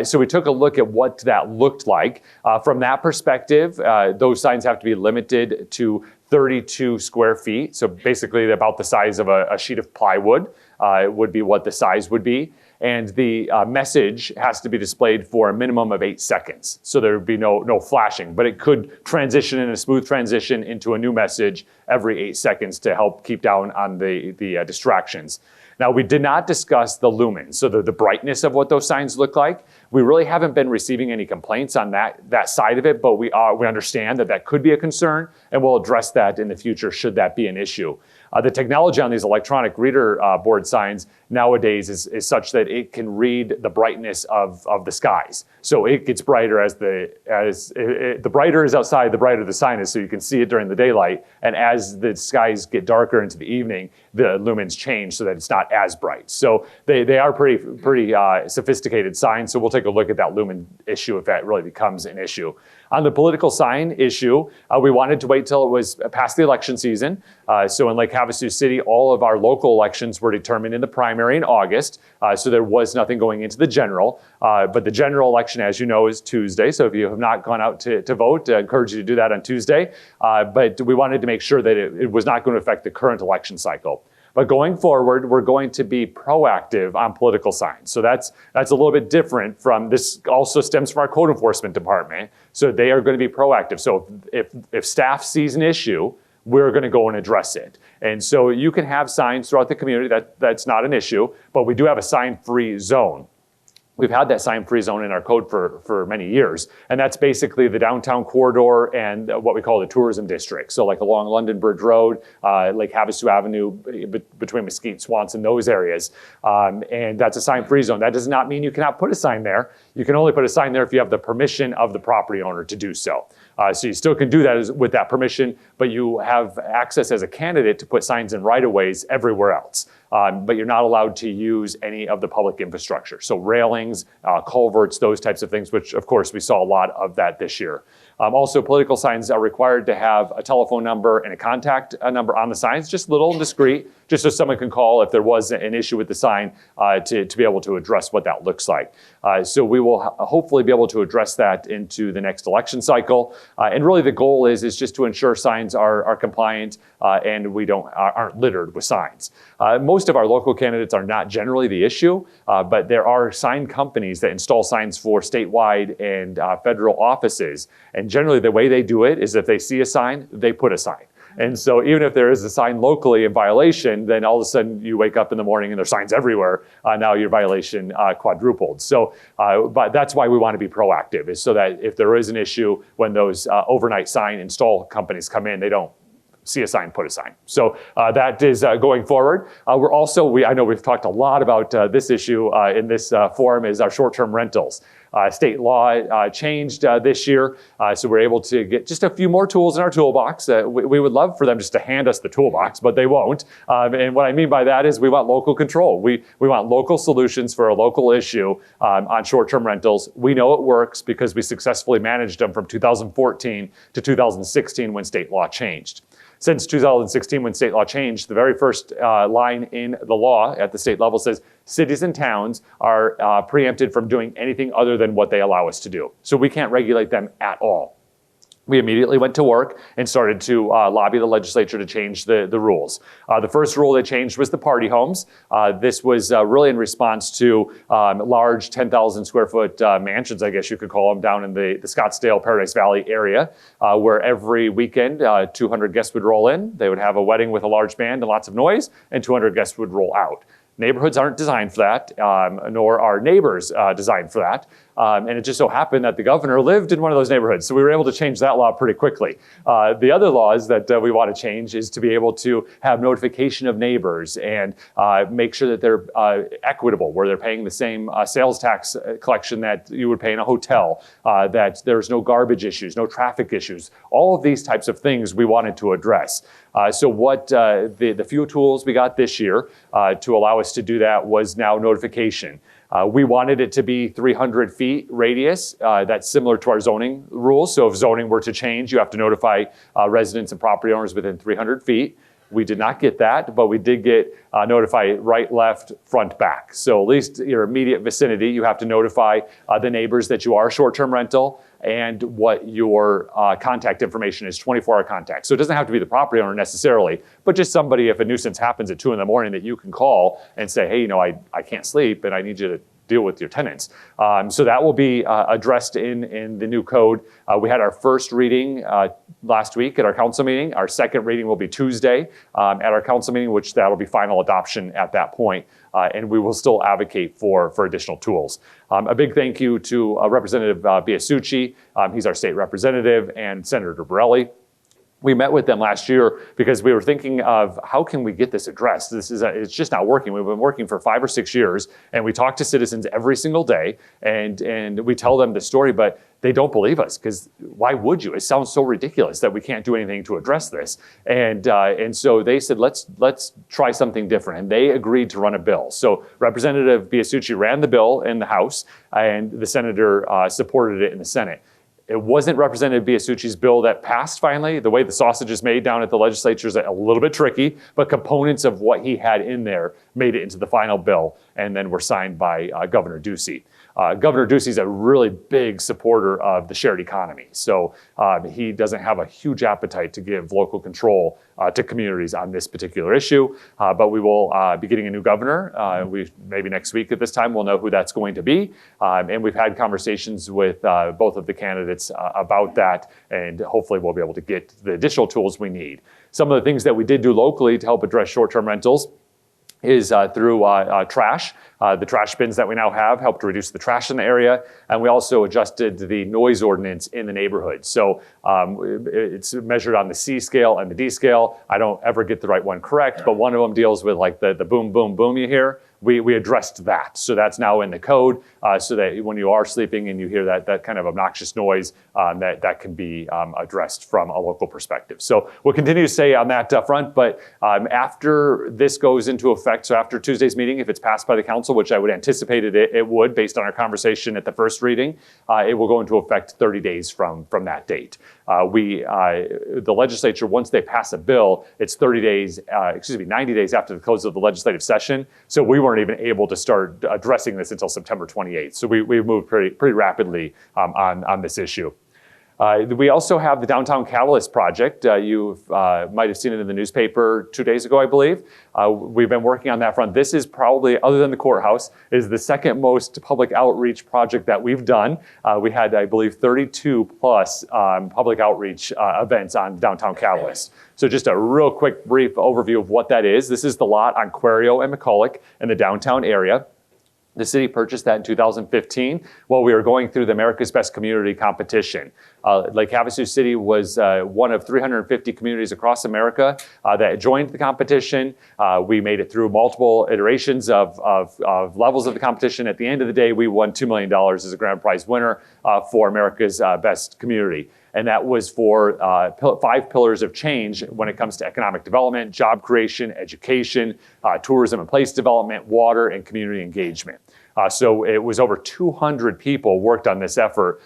So we took a look at what that looked like. From that perspective, those signs have to be limited to 32 square feet, so basically about the size of a sheet of plywood. Would be what the size would be. And the message has to be displayed for a minimum of 8 seconds. So there would be no flashing, but it could transition in a smooth transition into a new message every 8 seconds to help keep down on the distractions. Now, we did not discuss the lumens, so the brightness of what those signs look like. We really haven't been receiving any complaints on that side of it, but we understand that could be a concern, and we'll address that in the future should that be an issue. The technology on these electronic reader board signs nowadays is such that it can read the brightness of the skies. So it gets brighter as the brighter is outside, the brighter the sign is, so you can see it during the daylight. And as the skies get darker into the evening, the lumens change so that it's not as bright. So they are pretty sophisticated signs. So we'll take a look at that lumen issue if that really becomes an issue. On the political sign issue, we wanted to wait till it was past the election season. So in Lake Havasu City, all of our local elections were determined in the primary in August. So there was nothing going into the general. But the general election, as you know, is Tuesday. So if you have not gone out to vote, I encourage you to do that on Tuesday. But we wanted to make sure that it was not going to affect the current election cycle. But going forward, we're going to be proactive on political signs. So that's a little bit different from this. Also stems from our code enforcement department. So they are going to be proactive. So if staff sees an issue, we're going to go and address it. And so you can have signs throughout the community. That's not an issue. But we do have a sign-free zone. We've had that sign-free zone in our code for many years, and that's basically the downtown corridor and what we call the tourism district. So like along London Bridge Road, Lake Havasu Avenue, between Mesquite, Swanson, those areas. And that's a sign-free zone. That does not mean you cannot put a sign there. You can only put a sign there if you have the permission of the property owner to do so. So you still can do that with that permission, but you have access as a candidate to put signs in right-of-ways everywhere else. But you're not allowed to use any of the public infrastructure. So railings, culverts, those types of things, which of course we saw a lot of that this year. Also, political signs are required to have a telephone number and a contact number on the signs, just little and discreet, just so someone can call if there was an issue with the sign to be able to address what that looks like. So we will hopefully be able to address that into the next election cycle. And really the goal is just to ensure signs are compliant and we aren't littered with signs. Most of our local candidates are not generally the issue, but there are sign companies that install signs for statewide and federal offices. And generally the way they do it is if they see a sign, they put a sign. And so even if there is a sign locally in violation, then all of a sudden you wake up in the morning and there's signs everywhere. Now your violation quadrupled. So, but that's why we want to be proactive, is so that if there is an issue when those overnight sign install companies come in, they don't see a sign, put a sign. So that is going forward. We're also, I know we've talked a lot about this issue in this forum, is our short-term rentals. State law changed this year, so we're able to get just a few more tools in our toolbox. We would love for them just to hand us the toolbox, but they won't. And what I mean by that is we want local control. We want local solutions for a local issue on short-term rentals. We know it works because we successfully managed them from 2014 to 2016 when state law changed. Since 2016, when state law changed, the very first line in the law at the state level says cities and towns are preempted from doing anything other than what they allow us to do. So we can't regulate them at all. we immediately went to work and started to lobby the legislature to change the rules. The first rule they changed was the party homes. This was really in response to large 10,000 square foot mansions, I guess you could call them, down in the Scottsdale, Paradise Valley area, where every weekend 200 guests would roll in. They would have a wedding with a large band and lots of noise, and 200 guests would roll out. Neighborhoods aren't designed for that, nor are neighbors designed for that. And it just so happened that the governor lived in one of those neighborhoods. So we were able to change that law pretty quickly. The other laws that we want to change is to be able to have notification of neighbors and make sure that they're equitable, where they're paying the same sales tax collection that you would pay in a hotel, that there's no garbage issues, no traffic issues. All of these types of things we wanted to address. So what the few tools we got this year to allow us to do that was now notification. We wanted it to be 300 feet radius. That's similar to our zoning rules. So if zoning were to change, you have to notify residents and property owners within 300 feet. We did not get that, but we did get notify right, left, front, back. So at least your immediate vicinity, you have to notify the neighbors that you are a short-term rental and what your contact information is, 24-hour contact. So it doesn't have to be the property owner necessarily, but just somebody, if a nuisance happens at 2 in the morning, that you can call and say, hey, I can't sleep and I need you to deal with your tenants. So that will be addressed in the new code. We had our first reading last week at our council meeting. Our second reading will be Tuesday at our council meeting, which that'll be final adoption at that point. And we will still advocate for additional tools. A big thank you to Representative Biasucci. He's our state representative, and Senator Borelli. We met with them last year because we were thinking of how can we get this addressed? It's just not working. We've been working for 5 or 6 years, and we talk to citizens every single day, and we tell them the story, but they don't believe us, because why would you? It sounds so ridiculous that we can't do anything to address this. And so they said, let's try something different. And they agreed to run a bill. So Representative Biasucci ran the bill in the House, and the senator supported it in the Senate. It wasn't Representative Biasucci's bill that passed finally. The way the sausage is made down at the legislature is a little bit tricky, but components of what he had in there made it into the final bill, and then were signed by Governor Ducey. Governor Ducey is a really big supporter of the shared economy. So he doesn't have a huge appetite to give local control to communities on this particular issue. But we will be getting a new governor. Maybe next week at this time, we'll know who that's going to be. And we've had conversations with both of the candidates about that. And hopefully we'll be able to get the additional tools we need. Some of the things that we did do locally to help address short-term rentals is through trash. The trash bins that we now have helped to reduce the trash in the area, and we also adjusted the noise ordinance in the neighborhood. So it's measured on the C scale and the D scale. I don't ever get the right one correct, but one of them deals with like the boom, boom, boom you hear. We addressed that. So that's now in the code, so that when you are sleeping and you hear that kind of obnoxious noise, that can be addressed from a local perspective. So we'll continue to stay on that front, but after this goes into effect, so after Tuesday's meeting, if it's passed by the council, which I would anticipate it would based on our conversation at the first reading, it will go into effect 30 days from that date. The legislature, once they pass a bill, it's 90 days after the close of the legislative session. So we weren't even able to start addressing this until September 28th. So we've moved pretty rapidly on this issue. We also have the Downtown Catalyst project. You might have seen it in the newspaper 2 days ago, I believe. We've been working on that front. This is probably, other than the courthouse, is the second most public outreach project that we've done. We had, I believe, 32 plus public outreach events on Downtown Catalyst. So just a real quick, brief overview of what that is. This is the lot on Quario and McCulloch in the downtown area. The city purchased that in 2015 while we were going through the America's Best Community competition. Lake Havasu City was one of 350 communities across America that joined the competition. We made it through multiple iterations of levels of the competition. At the end of the day, we won $2 million as a grand prize winner for America's Best Community. And that was for 5 pillars of change when it comes to economic development, job creation, education, tourism and place development, water, and community engagement. So it was over 200 people worked on this effort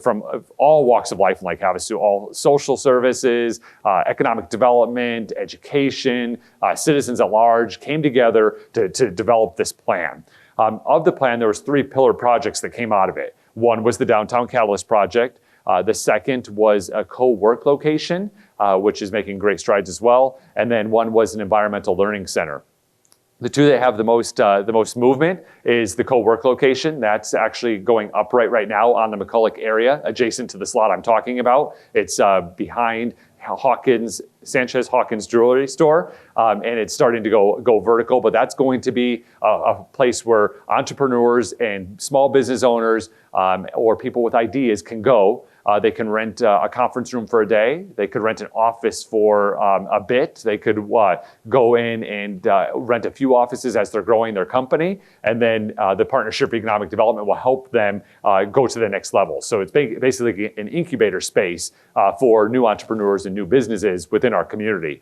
from all walks of life in Lake Havasu, all social services, economic development, education, citizens at large came together to develop this plan. Of the plan, there was 3 pillar projects that came out of it. One was the Downtown Catalyst project. The second was a co-work location, which is making great strides as well. And then one was an environmental learning center. The two that have the most movement is the co-work location. That's actually going up right now on the McCulloch area, adjacent to the slot I'm talking about. It's behind Sanchez Hawkins jewelry store, and it's starting to go vertical, but that's going to be a place where entrepreneurs and small business owners or people with ideas can go. They can rent a conference room for a day. They could rent an office for a bit. They could go in and rent a few offices as they're growing their company. And then the Partnership for Economic Development will help them go to the next level. So it's basically an incubator space for new entrepreneurs and new businesses within our community.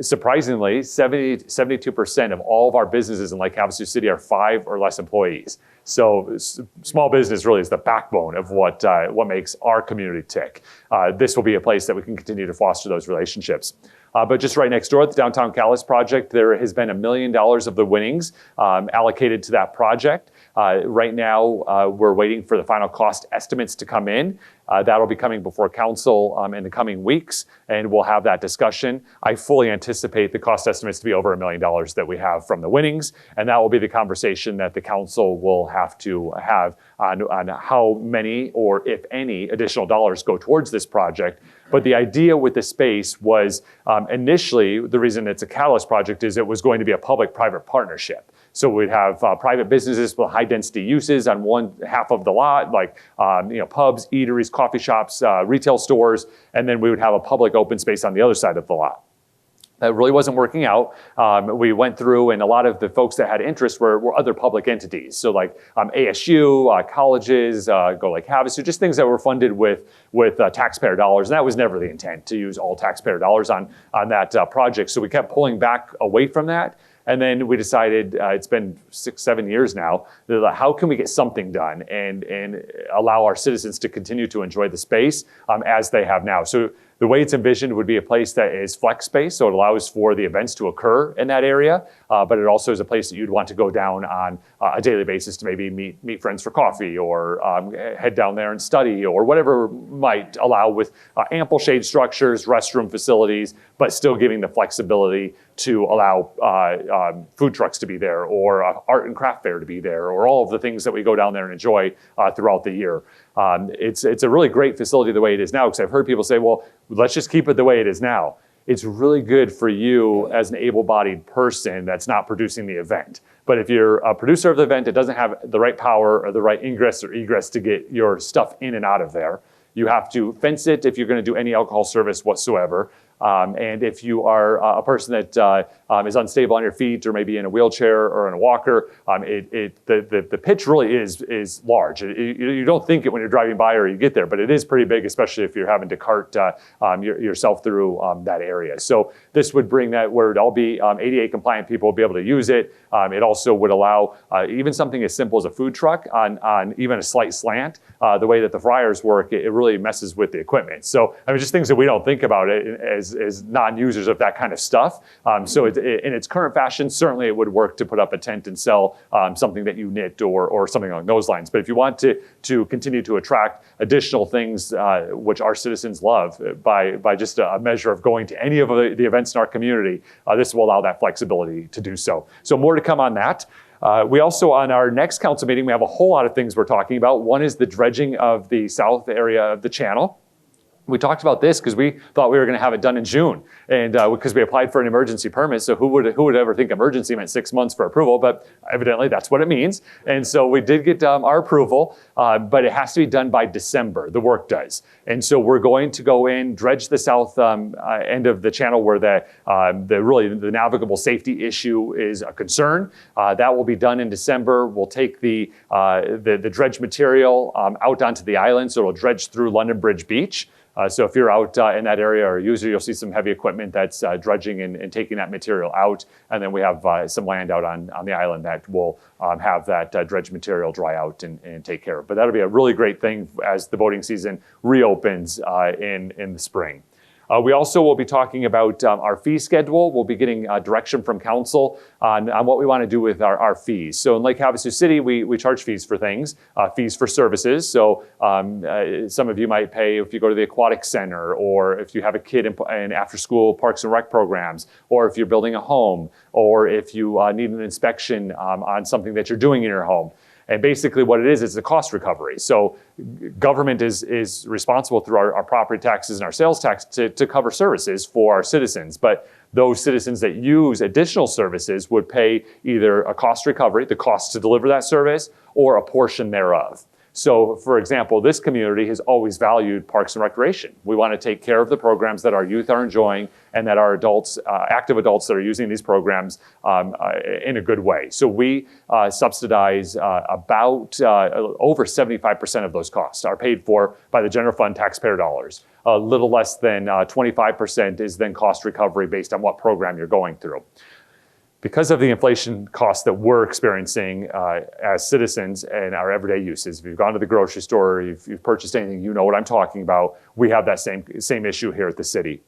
Surprisingly, 72% of all of our businesses in Lake Havasu City are 5 or less employees. So small business really is the backbone of what makes our community tick. This will be a place that we can continue to foster those relationships. But just right next door at the Downtown Calais project, there has been $1 million of the winnings allocated to that project. Right now, we're waiting for the final cost estimates to come in. That'll be coming before council in the coming weeks, and we'll have that discussion. I fully anticipate the cost estimates to be over $1 million that we have from the winnings, and that will be the conversation that the council will have to have on how many or if any additional dollars go towards this project. But the idea with the space was initially, the reason it's a Catalyst project is it was going to be a public-private partnership. So we'd have private businesses with high-density uses on one half of the lot, like pubs, eateries, coffee shops, retail stores, and then we would have a public open space on the other side of the lot. That really wasn't working out. We went through, and a lot of the folks that had interest were other public entities. So like ASU, colleges, Go Lake Havasu, just things that were funded with taxpayer dollars. And that was never the intent, to use all taxpayer dollars on that project. So we kept pulling back away from that. And then we decided, it's been 6-7 years now, that how can we get something done and allow our citizens to continue to enjoy the space as they have now. So the way it's envisioned would be a place that is flex space, so it allows for the events to occur in that area, but it also is a place that you'd want to go down on a daily basis to maybe meet friends for coffee or head down there and study or whatever might allow with ample shade structures, restroom facilities, but still giving the flexibility to allow food trucks to be there or art and craft fair to be there or all of the things that we go down there and enjoy throughout the year. It's a really great facility the way it is now, because I've heard people say, well, let's just keep it the way it is now. It's really good for you as an able-bodied person that's not producing the event. But if you're a producer of the event, it doesn't have the right power or the right ingress or egress to get your stuff in and out of there. You have to fence it if you're going to do any alcohol service whatsoever. And if you are a person that is unstable on your feet or maybe in a wheelchair or in a walker, the pitch really is large. You don't think it when you're driving by or you get there, but it is pretty big, especially if you're having to cart yourself through that area. So this would bring that where all be ADA compliant people will be able to use it. It also would allow even something as simple as a food truck on even a slight slant. The way that the fryers work, it really messes with the equipment. So I mean, just things that we don't think about it as non-users of that kind of stuff. So in its current fashion, certainly it would work to put up a tent and sell something that you knit or something along those lines. But if you want to continue to attract additional things which our citizens love by just a measure of going to any of the events in our community, this will allow that flexibility to do so. So more to come on that. We also, on our next council meeting, we have a whole lot of things we're talking about. One is the dredging of the south area of the channel. We talked about this because we thought we were going to have it done in June, and because we applied for an emergency permit. So who would ever think emergency meant 6 months for approval? But evidently that's what it means. And so we did get our approval, but it has to be done by December. The work does, and so we're going to go in, dredge the south end of the channel where the navigable safety issue is a concern. That will be done in December. We'll take the dredge material out onto the island, so it'll dredge through London Bridge Beach. So if you're out in that area or a user, you'll see some heavy equipment that's dredging and taking that material out. And then we have some land out on the island that will have that dredge material dry out and take care of. But that'll be a really great thing as the boating season reopens in the spring. We also will be talking about our fee schedule. We'll be getting direction from council on what we want to do with our fees. So in Lake Havasu City, we charge fees for things, fees for services. So some of you might pay if you go to the aquatic center, or if you have a kid in after-school parks and rec programs, or if you're building a home, or if you need an inspection on something that you're doing in your home. And basically what it is a cost recovery. So government is responsible through our property taxes and our sales tax to cover services for our citizens. But those citizens that use additional services would pay either a cost recovery, the cost to deliver that service, or a portion thereof. So, for example, this community has always valued parks and recreation. We want to take care of the programs that our youth are enjoying and that our adults, active adults that are using these programs in a good way. So we subsidize about over 75% of those costs are paid for by the general fund taxpayer dollars. A little less than 25% is then cost recovery based on what program you're going through. Because of the inflation costs that we're experiencing as citizens and our everyday uses, if you've gone to the grocery store, you've purchased anything, you know what I'm talking about. We have that same issue here at the city.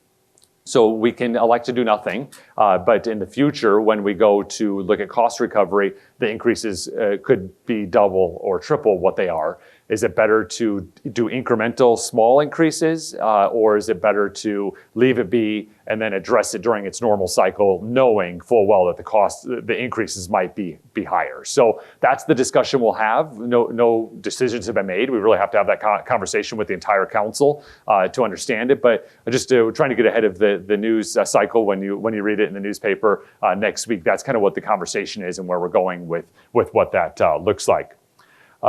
So we can elect to do nothing, but in the future, when we go to look at cost recovery, the increases could be double or triple what they are. Is it better to do incremental small increases, or is it better to leave it be and then address it during its normal cycle, knowing full well that the increases might be higher? So that's the discussion we'll have. No decisions have been made. We really have to have that conversation with the entire council to understand it. But just trying to get ahead of the news cycle when you read it in the newspaper next week. That's kind of what the conversation is and where we're going with what that looks like.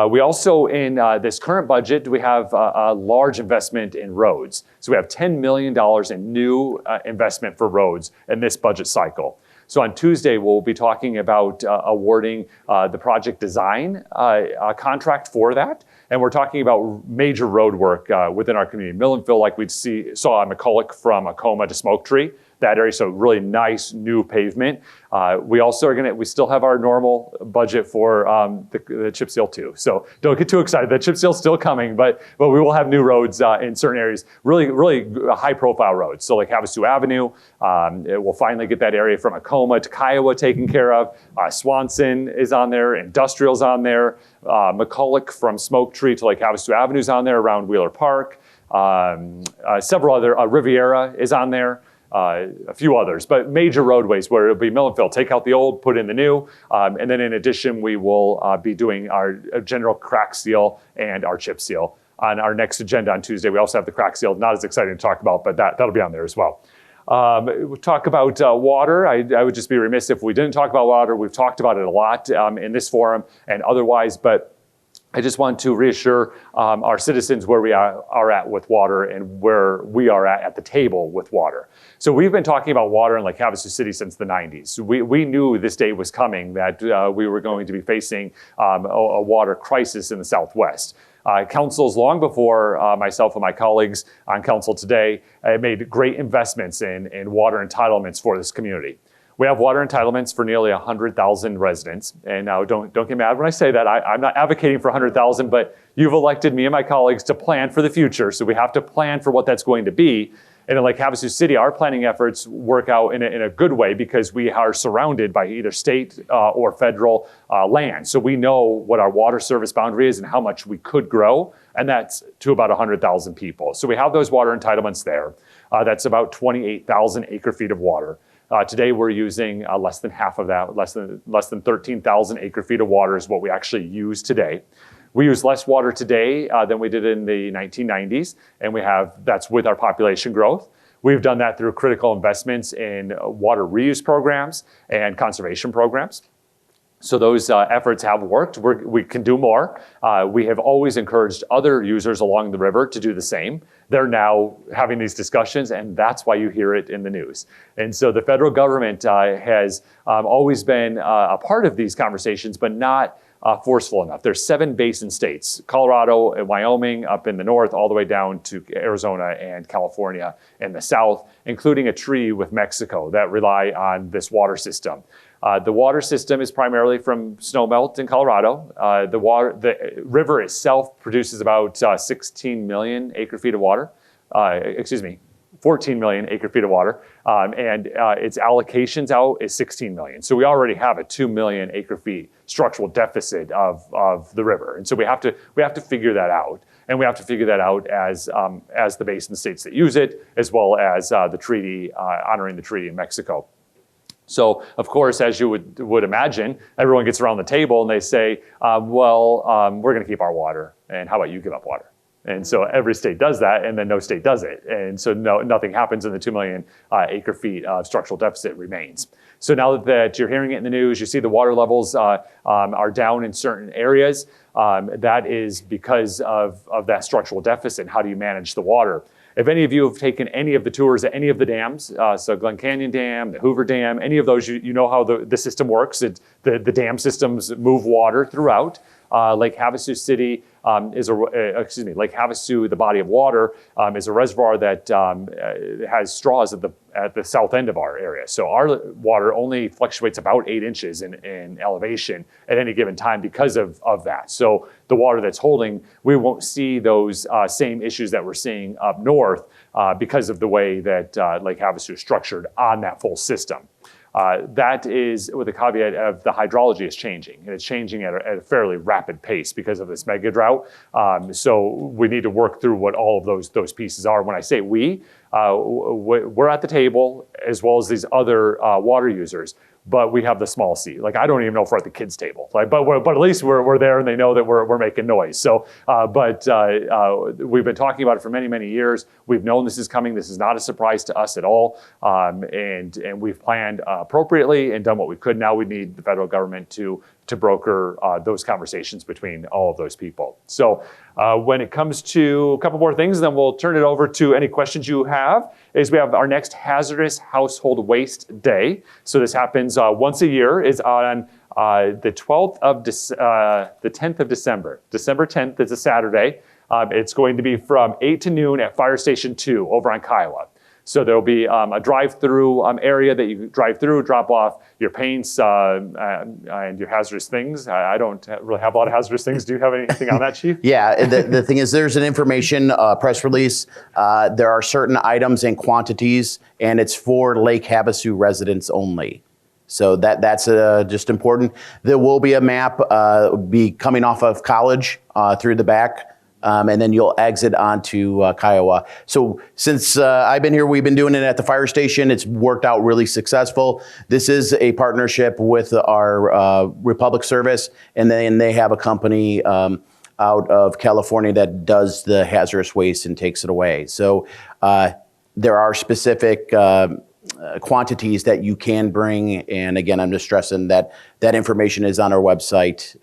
We also, in this current budget, we have a large investment in roads. So we have $10 million in new investment for roads in this budget cycle. So on Tuesday, we'll be talking about awarding the project design contract for that. And we're talking about major road work within our community. Millenville, like we saw on McCulloch from Acoma to Smoke Tree. That area, so really nice new pavement. We also we still have our normal budget for the chip seal too. So don't get too excited. The chip seal's still coming, but we will have new roads in certain areas, really high profile roads. So like Havasu Avenue, we'll finally get that area from Acoma to Kiowa taken care of. Swanson is on there, Industrial's on there. McCulloch from Smoke Tree to Lake Havasu Avenue's on there around Wheeler Park. Several other, Riviera is on there. A few others, but major roadways where it'll be Millenville, take out the old, put in the new. And then in addition, we will be doing our general crack seal and our chip seal. On our next agenda on Tuesday, we also have the crack seal, not as exciting to talk about, but that'll be on there as well. We'll talk about water. I would just be remiss if we didn't talk about water. We've talked about it a lot in this forum and otherwise, but I just want to reassure our citizens where we are at with water and where we are at the table with water. So we've been talking about water in Lake Havasu City since the 90s. We knew this day was coming, that we were going to be facing a water crisis in the Southwest. Councils long before myself and my colleagues on council today made great investments in water entitlements for this community. We have water entitlements for nearly 100,000 residents. And now don't get mad when I say that. I'm not advocating for 100,000, but you've elected me and my colleagues to plan for the future. So we have to plan for what that's going to be. And in Lake Havasu City, our planning efforts work out in a good way because we are surrounded by either state or federal land. So we know what our water service boundary is and how much we could grow. And that's to about 100,000 people. So we have those water entitlements there. That's about 28,000 acre feet of water. Today we're using less than half of that, less than 13,000 acre feet of water is what we actually use today. We use less water today than we did in the 1990s, and that's with our population growth. We've done that through critical investments in water reuse programs and conservation programs. So those efforts have worked. We can do more. We have always encouraged other users along the river to do the same. They're now having these discussions, and that's why you hear it in the news. And so the federal government has always been a part of these conversations, but not forceful enough. There's 7 basin states, Colorado and Wyoming up in the north, all the way down to Arizona and California in the south, including a treaty with Mexico that rely on this water system. The water system is primarily from snowmelt in Colorado. The river itself produces about 16 million acre feet of water. 14 14 million acre feet of water, and its allocations out is 16 million. So we already have a 2 million acre feet structural deficit of the river, and so we have to figure that out, and we have to figure that out as the basin states that use it, as well as the treaty honoring the treaty in Mexico. So, of course, as you would imagine, everyone gets around the table and they say, we're going to keep our water, and how about you give up water? And so every state does that, and then no state does it. And so nothing happens, and the 2 million acre feet of structural deficit remains. So now that you're hearing it in the news, you see the water levels are down in certain areas. That is because of that structural deficit. How do you manage the water? If any of you have taken any of the tours at any of the dams, so Glen Canyon Dam, the Hoover Dam, any of those, you know how the system works. The dam systems move water throughout. Lake Havasu City Lake Havasu, the body of water, is a reservoir that has straws at the south end of our area. So our water only fluctuates about 8 inches in elevation at any given time because of that. So the water that's holding, we won't see those same issues that we're seeing up north because of the way that Lake Havasu is structured on that full system. That is with the caveat of the hydrology is changing, and it's changing at a fairly rapid pace because of this mega drought. So we need to work through what all of those pieces are. When I say we're at the table as well as these other water users, but we have the small C. Like, I don't even know if we're at the kids' table. Like, but at least we're there, and they know that we're making noise. So, we've been talking about it for many, many years. We've known this is coming. This is not a surprise to us at all, and we've planned appropriately and done what we could. Now we need the federal government to broker those conversations between all of those people. So when it comes to a couple more things, then we'll turn it over to any questions you have. Is we have our next Hazardous Household Waste Day. So this happens once a year. Is on the 10th of December. December 10th is a Saturday. It's going to be from 8 to noon at Fire Station 2 over on Kiowa. So there'll be a drive-through area that you can drive through, drop off your paints and your hazardous things. I don't really have a lot of hazardous things. Do you have anything on that, Chief? Yeah, the thing is, there's an information press release. There are certain items and quantities, and it's for Lake Havasu residents only. So that's just important. There will be a map be coming off of College through the back. And then you'll exit onto Kiowa. So since I've been here, we've been doing it at the fire station. It's worked out really successful. This is a partnership with our Republic Service, and then they have a company out of California that does the hazardous waste and takes it away. So there are specific quantities that you can bring. And again, I'm just stressing that information is on our website,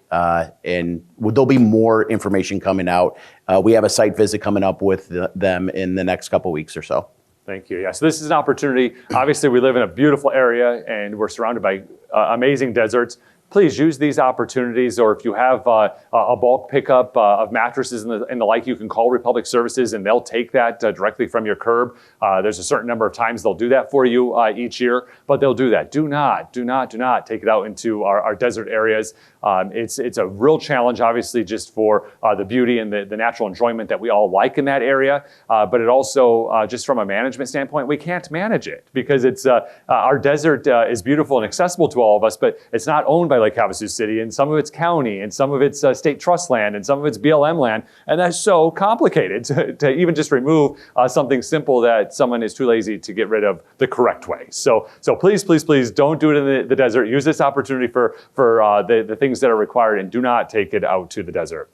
and there'll be more information coming out. We have a site visit coming up with them in the next couple weeks or so. Thank you. Yeah, so this is an opportunity. Obviously, we live in a beautiful area, and we're surrounded by amazing deserts. Please use these opportunities, or if you have a bulk pickup of mattresses and the like, you can call Republic Services and they'll take that directly from your curb. There's a certain number of times they'll do that for you each year, but they'll do that. Do not take it out into our desert areas. It's a real challenge, obviously, just for the beauty and the natural enjoyment that we all like in that area. But it also, just from a management standpoint, we can't manage it because it's our desert is beautiful and accessible to all of us, but it's not owned by Lake Havasu City, and some of it's county, and some of it's state trust land, and some of it's BLM land, and that's so complicated to even just remove something simple that someone is too lazy to get rid of the correct way. So please don't do it in the desert. Use this opportunity for the things that are required, and do not take it out to the desert.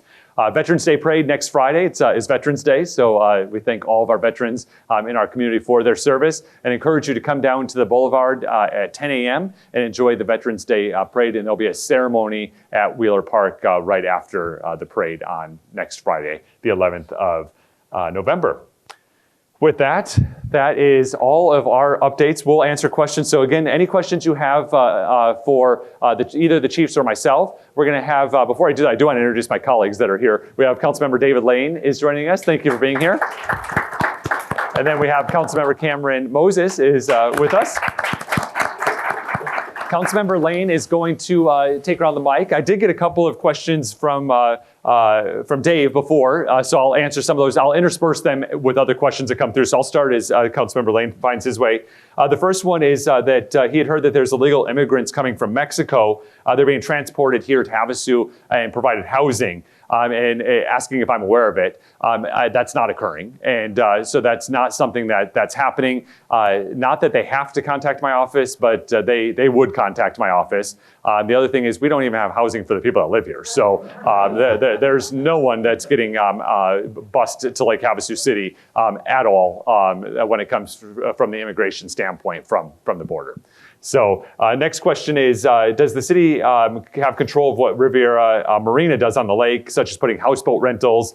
Veterans Day Parade next Friday. Is Veterans Day, so we thank all of our veterans in our community for their service, and encourage you to come down to the Boulevard at 10 a.m. and enjoy the Veterans Day Parade, and there'll be a ceremony at Wheeler Park right after the parade on next Friday, the 11th of November. With that is all of our updates. We'll answer questions. So again, any questions you have for either the chiefs or myself, we're going to have, before I do that, I do want to introduce my colleagues that are here. We have Councilmember David Lane is joining us. Thank you for being here. And then we have Councilmember Cameron Moses is with us. Councilmember Lane is going to take around the mic. I did get a couple of questions from from Dave before, so I'll answer some of those. I'll intersperse them with other questions that come through. So I'll start as Councilmember Lane finds his way. The first one is that he had heard that there's illegal immigrants coming from Mexico. They're being transported here to Havasu and provided housing. And asking if I'm aware of it. That's not occurring. And so that's not something that's happening. Not that they have to contact my office, but they would contact my office. The other thing is we don't even have housing for the people that live here. So there's no one that's getting bused to Lake Havasu City at all when it comes from the immigration standpoint from the border. So next question is, does the city have control of what Riviera Marina does on the lake, such as putting houseboat rentals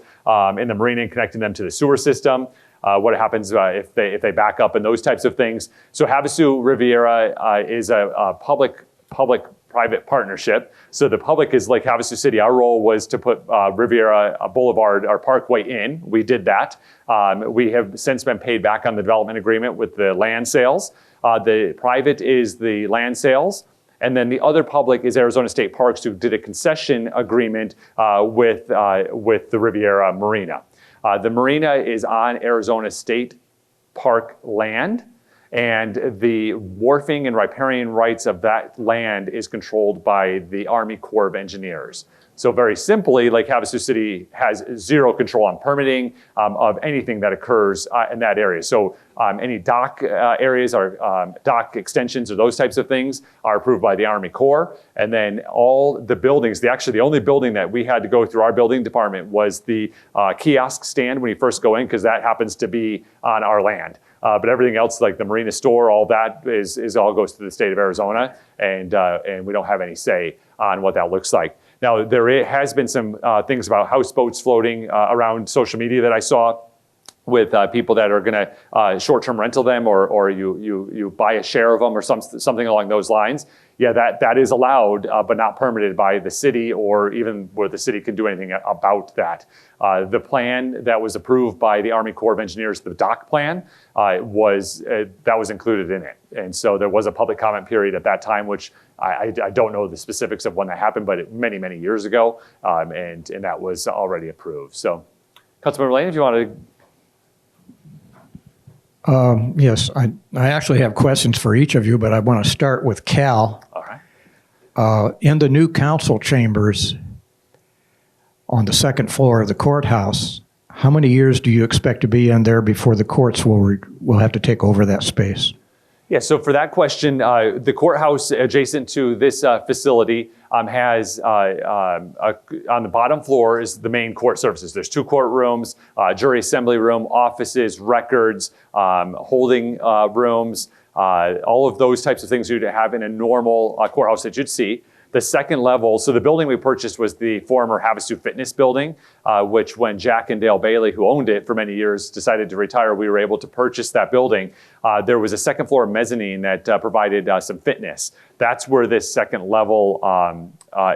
in the marina and connecting them to the sewer system? What happens if they back up and those types of things? So Havasu Riviera is a public-private partnership. So the public is Lake Havasu City. Our role was to put Riviera Boulevard, our parkway in. We did that. We have since been paid back on the development agreement with the land sales. The private is the land sales. And then the other public is Arizona State Parks, who did a concession agreement with the Riviera Marina. The marina is on Arizona State Park land, and the wharfing and riparian rights of that land is controlled by the Army Corps of Engineers. So very simply, Lake Havasu City has zero control on permitting of anything that occurs in that area. So any dock areas or dock extensions or those types of things are approved by the Army Corps. And then all the buildings, the only building that we had to go through our building department was the kiosk stand when you first go in, because that happens to be on our land. But everything else, like the marina store, all that is all goes to the state of Arizona, and we don't have any say on what that looks like. Now, there has been some things about houseboats floating around social media that I saw with people that are going to short-term rental them, or you buy a share of them, or something along those lines. Yeah, that is allowed, but not permitted by the city, or even where the city can do anything about that. The plan that was approved by the Army Corps of Engineers, the dock plan, was included in it. And so there was a public comment period at that time, which I don't know the specifics of when that happened, but many, many years ago, and that was already approved. So, Councilmember Lane, if you want to. Yes, I actually have questions for each of you, but I want to start with Cal. All right. In the new council chambers on the second floor of the courthouse, how many years do you expect to be in there before the courts will have to take over that space? Yeah, so for that question, the courthouse adjacent to this facility has, on the bottom floor is the main court services. There's 2 courtrooms, jury assembly room, offices, records, holding rooms, all of those types of things you'd have in a normal courthouse that you'd see. The second level, so the building we purchased was the former Havasu Fitness building, which when Jack and Dale Bailey, who owned it for many years, decided to retire, we were able to purchase that building. There was a second floor mezzanine that provided some fitness. That's where this second level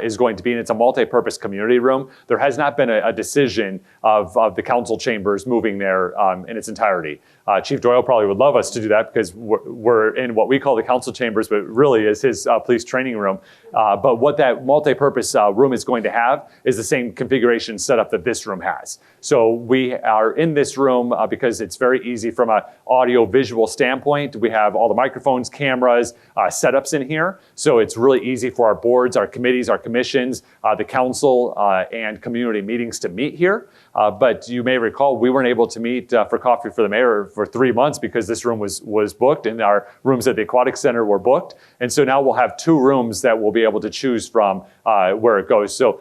is going to be, and it's a multi-purpose community room. There has not been a decision of the council chambers moving there in its entirety. Chief Doyle probably would love us to do that, because we're in what we call the council chambers, but really is his police training room. But what that multi-purpose room is going to have is the same configuration setup that this room has. So we are in this room because it's very easy from an audio-visual standpoint. We have all the microphones, cameras, setups in here. So it's really easy for our boards, our committees, our commissions, the council, and community meetings to meet here. But you may recall we weren't able to meet for coffee for the mayor for 3 months because this room was booked, and our rooms at the Aquatic Center were booked. And so now we'll have 2 rooms that we'll be able to choose from where it goes. So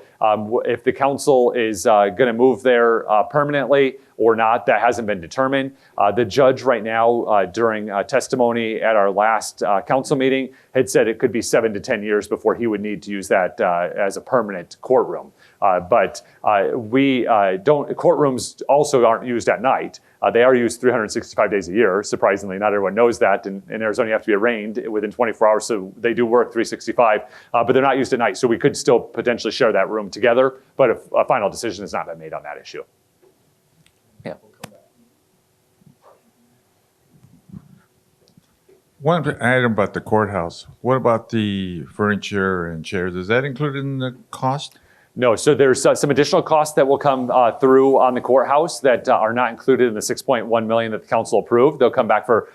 if the council is going to move there permanently or not, that hasn't been determined. The judge right now, during testimony at our last council meeting, had said it could be 7 to 10 years before he would need to use that as a permanent courtroom. But courtrooms also aren't used at night. They are used 365 days a year. Surprisingly, not everyone knows that. In Arizona, you have to be arraigned within 24 hours, so they do work 365, but they're not used at night. So we could still potentially share that room together, but a final decision has not been made on that issue. Yeah. One item about the courthouse. What about the furniture and chairs? Is that included in the cost? No, so there's some additional costs that will come through on the courthouse that are not included in the $6.1 million that the council approved. They'll come back for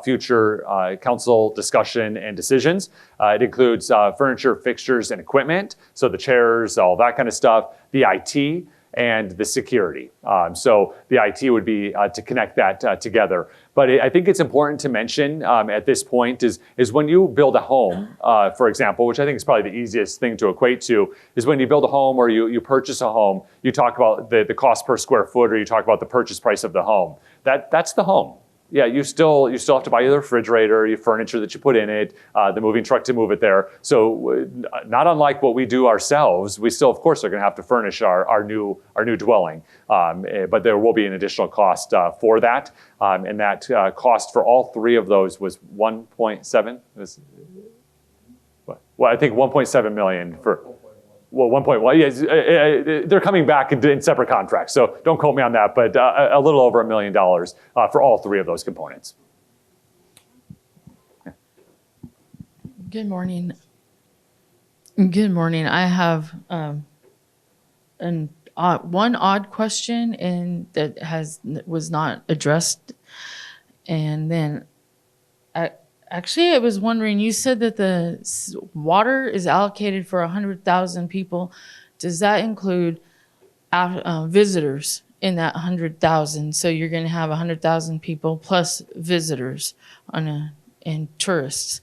future council discussion and decisions. It includes furniture, fixtures, and equipment, so the chairs, all that kind of stuff, the IT, and the security. So the IT would be to connect that together. But I think it's important to mention at this point is when you build a home, for example, which I think is probably the easiest thing to equate to, is when you build a home or you purchase a home, you talk about the cost per square foot, or you talk about the purchase price of the home. That's the home. Yeah, you still have to buy your refrigerator, your furniture that you put in it, the moving truck to move it there. So not unlike what we do ourselves, we still, of course, are going to have to furnish our new dwelling. But there will be an additional cost for that. And that cost for all three of those was 1.7. Well, I think 1.7 million for. Well, 1.1, yeah, they're coming back in separate contracts, so don't quote me on that, but a little over $1 million for all three of those components. Good morning. Good morning. I have one odd question and that was not addressed, and then actually, I was wondering, you said that the water is allocated for 100,000 people. Does that include visitors in that 100,000? So you're going to have 100,000 people plus visitors and tourists.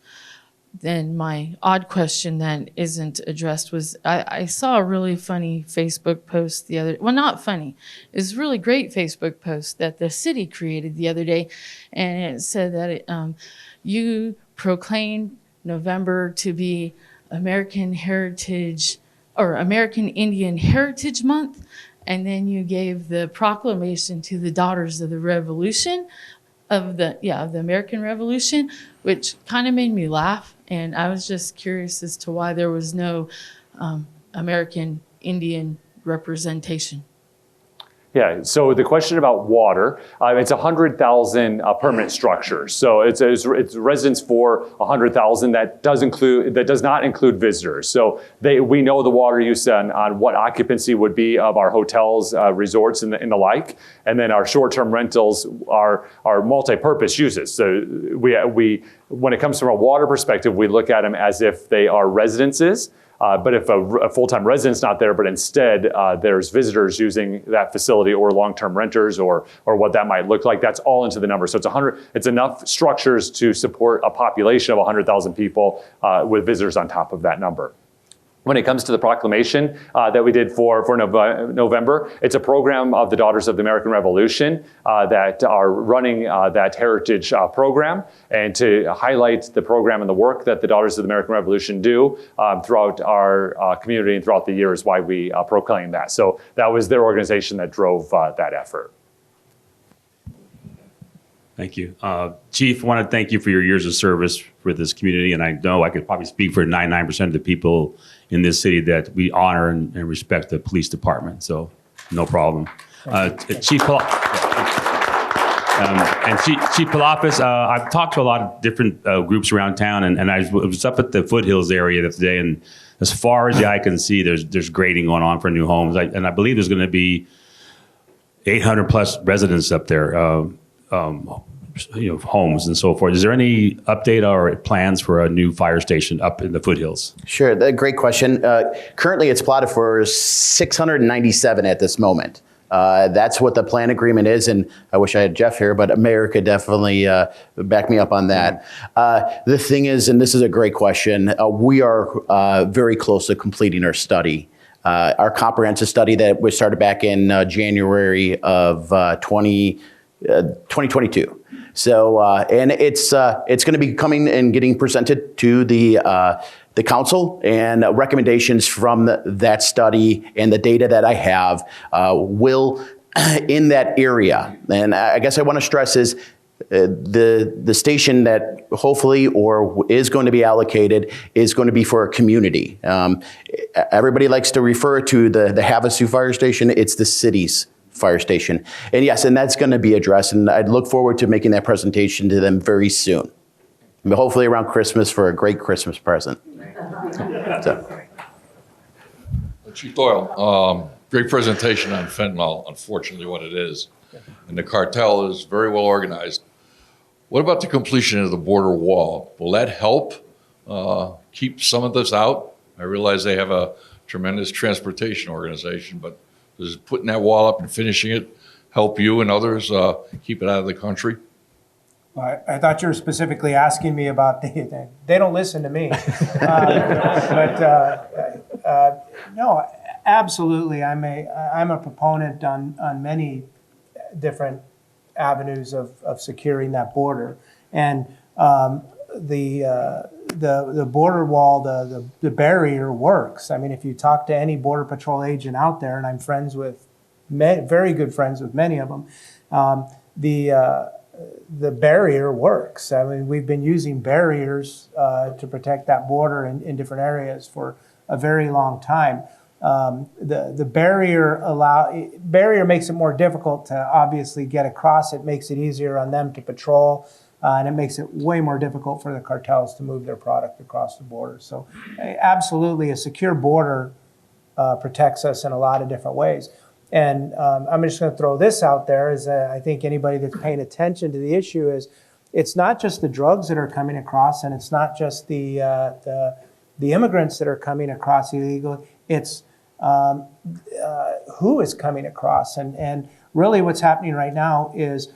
Then my odd question that isn't addressed was, I saw a really funny Facebook post not funny, it's a really great Facebook post that the city created the other day. And it said that you proclaimed November to be American Heritage or American Indian Heritage Month. And then you gave the proclamation to the Daughters of the Revolution, of the American Revolution, which kind of made me laugh. And I was just curious as to why there was no American Indian representation. Yeah, so the question about water, it's 100,000 permanent structures. So it's residence for 100,000 that does not include visitors. So we know the water use on what occupancy would be of our hotels, resorts, and the like. And then our short-term rentals are multi-purpose uses. So we when it comes from a water perspective, we look at them as if they are residences. But if a full-time resident's not there, but instead there's visitors using that facility or long-term renters or what that might look like, that's all into the number. So it's enough structures to support a population of 100,000 people with visitors on top of that number. When it comes to the proclamation that we did for November, it's a program of the Daughters of the American Revolution that are running that heritage program, and to highlight the program and the work that the Daughters of the American Revolution do throughout our community and throughout the year is why we proclaim that. So that was their organization that drove that effort. Thank you. Chief, I want to thank you for your years of service for this community, and I know I could probably speak for 99% of the people in this city that we honor and respect the police department, so no problem. Chief Pilafas, I've talked to a lot of different groups around town, and I was up at the foothills area the other day, and as far as the eye can see, there's grading going on for new homes, and I believe there's going to be 800 plus residents up there. Homes and so forth. Is there any update or plans for a new fire station up in the foothills? Sure, great question. Currently, it's plotted for 697 at this moment. That's what the plan agreement is, and I wish I had Jeff here, but Mayor could definitely back me up on that. The thing is, and this is a great question, we are very close to completing our study. Our comprehensive study that was started back in January of 2022. So, and it's going to be coming and getting presented to the council, and recommendations from that study and the data that I have will in that area. And I guess I want to stress is the station that hopefully or is going to be allocated is going to be for a community. Everybody likes to refer to the Havasu fire station. It's the city's fire station. And yes, and that's going to be addressed, and I'd look forward to making that presentation to them very soon. And hopefully around Christmas for a great Christmas present. So. Chief Doyle, great presentation on fentanyl, unfortunately what it is. And the cartel is very well organized. What about the completion of the border wall? Will that help keep some of this out? I realize they have a tremendous transportation organization, but does putting that wall up and finishing it help you and others keep it out of the country? I thought you were specifically asking me about they don't listen to me. No, absolutely. I'm a proponent on many different avenues of securing that border. And the border wall, the barrier works. I mean, if you talk to any Border Patrol agent out there, and I'm friends with very good friends with many of them, the barrier works. I mean, we've been using barriers to protect that border in different areas for a very long time. The barrier makes it more difficult to obviously get across. It makes it easier on them to patrol, and it makes it way more difficult for the cartels to move their product across the border. So absolutely, a secure border protects us in a lot of different ways. And I'm just going to throw this out there, is I think anybody that's paying attention to the issue is it's not just the drugs that are coming across, and it's not just the immigrants that are coming across illegally. It's who is coming across. And really what's happening right now is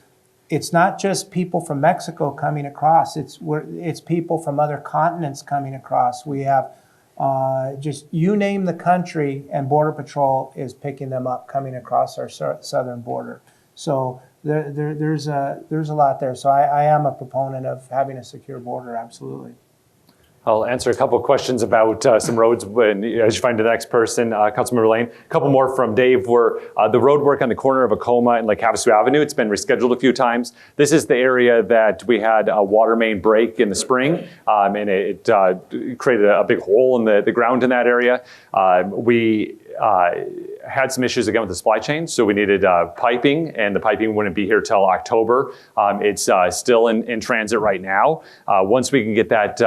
it's not just people from Mexico coming across. It's people from other continents coming across. We have just you name the country, and Border Patrol is picking them up coming across our southern border. So there's a lot there. So I am a proponent of having a secure border, absolutely. I'll answer a couple of questions about some roads as you find the next person, Councilmember Lane. A couple more from Dave were the road work on the corner of Acoma and Lake Havasu Avenue. It's been rescheduled a few times. This is the area that we had a water main break in the spring, and it created a big hole in the ground in that area. We had some issues again with the supply chain, so we needed piping, and the piping wouldn't be here till October. It's still in transit right now. Once we can get that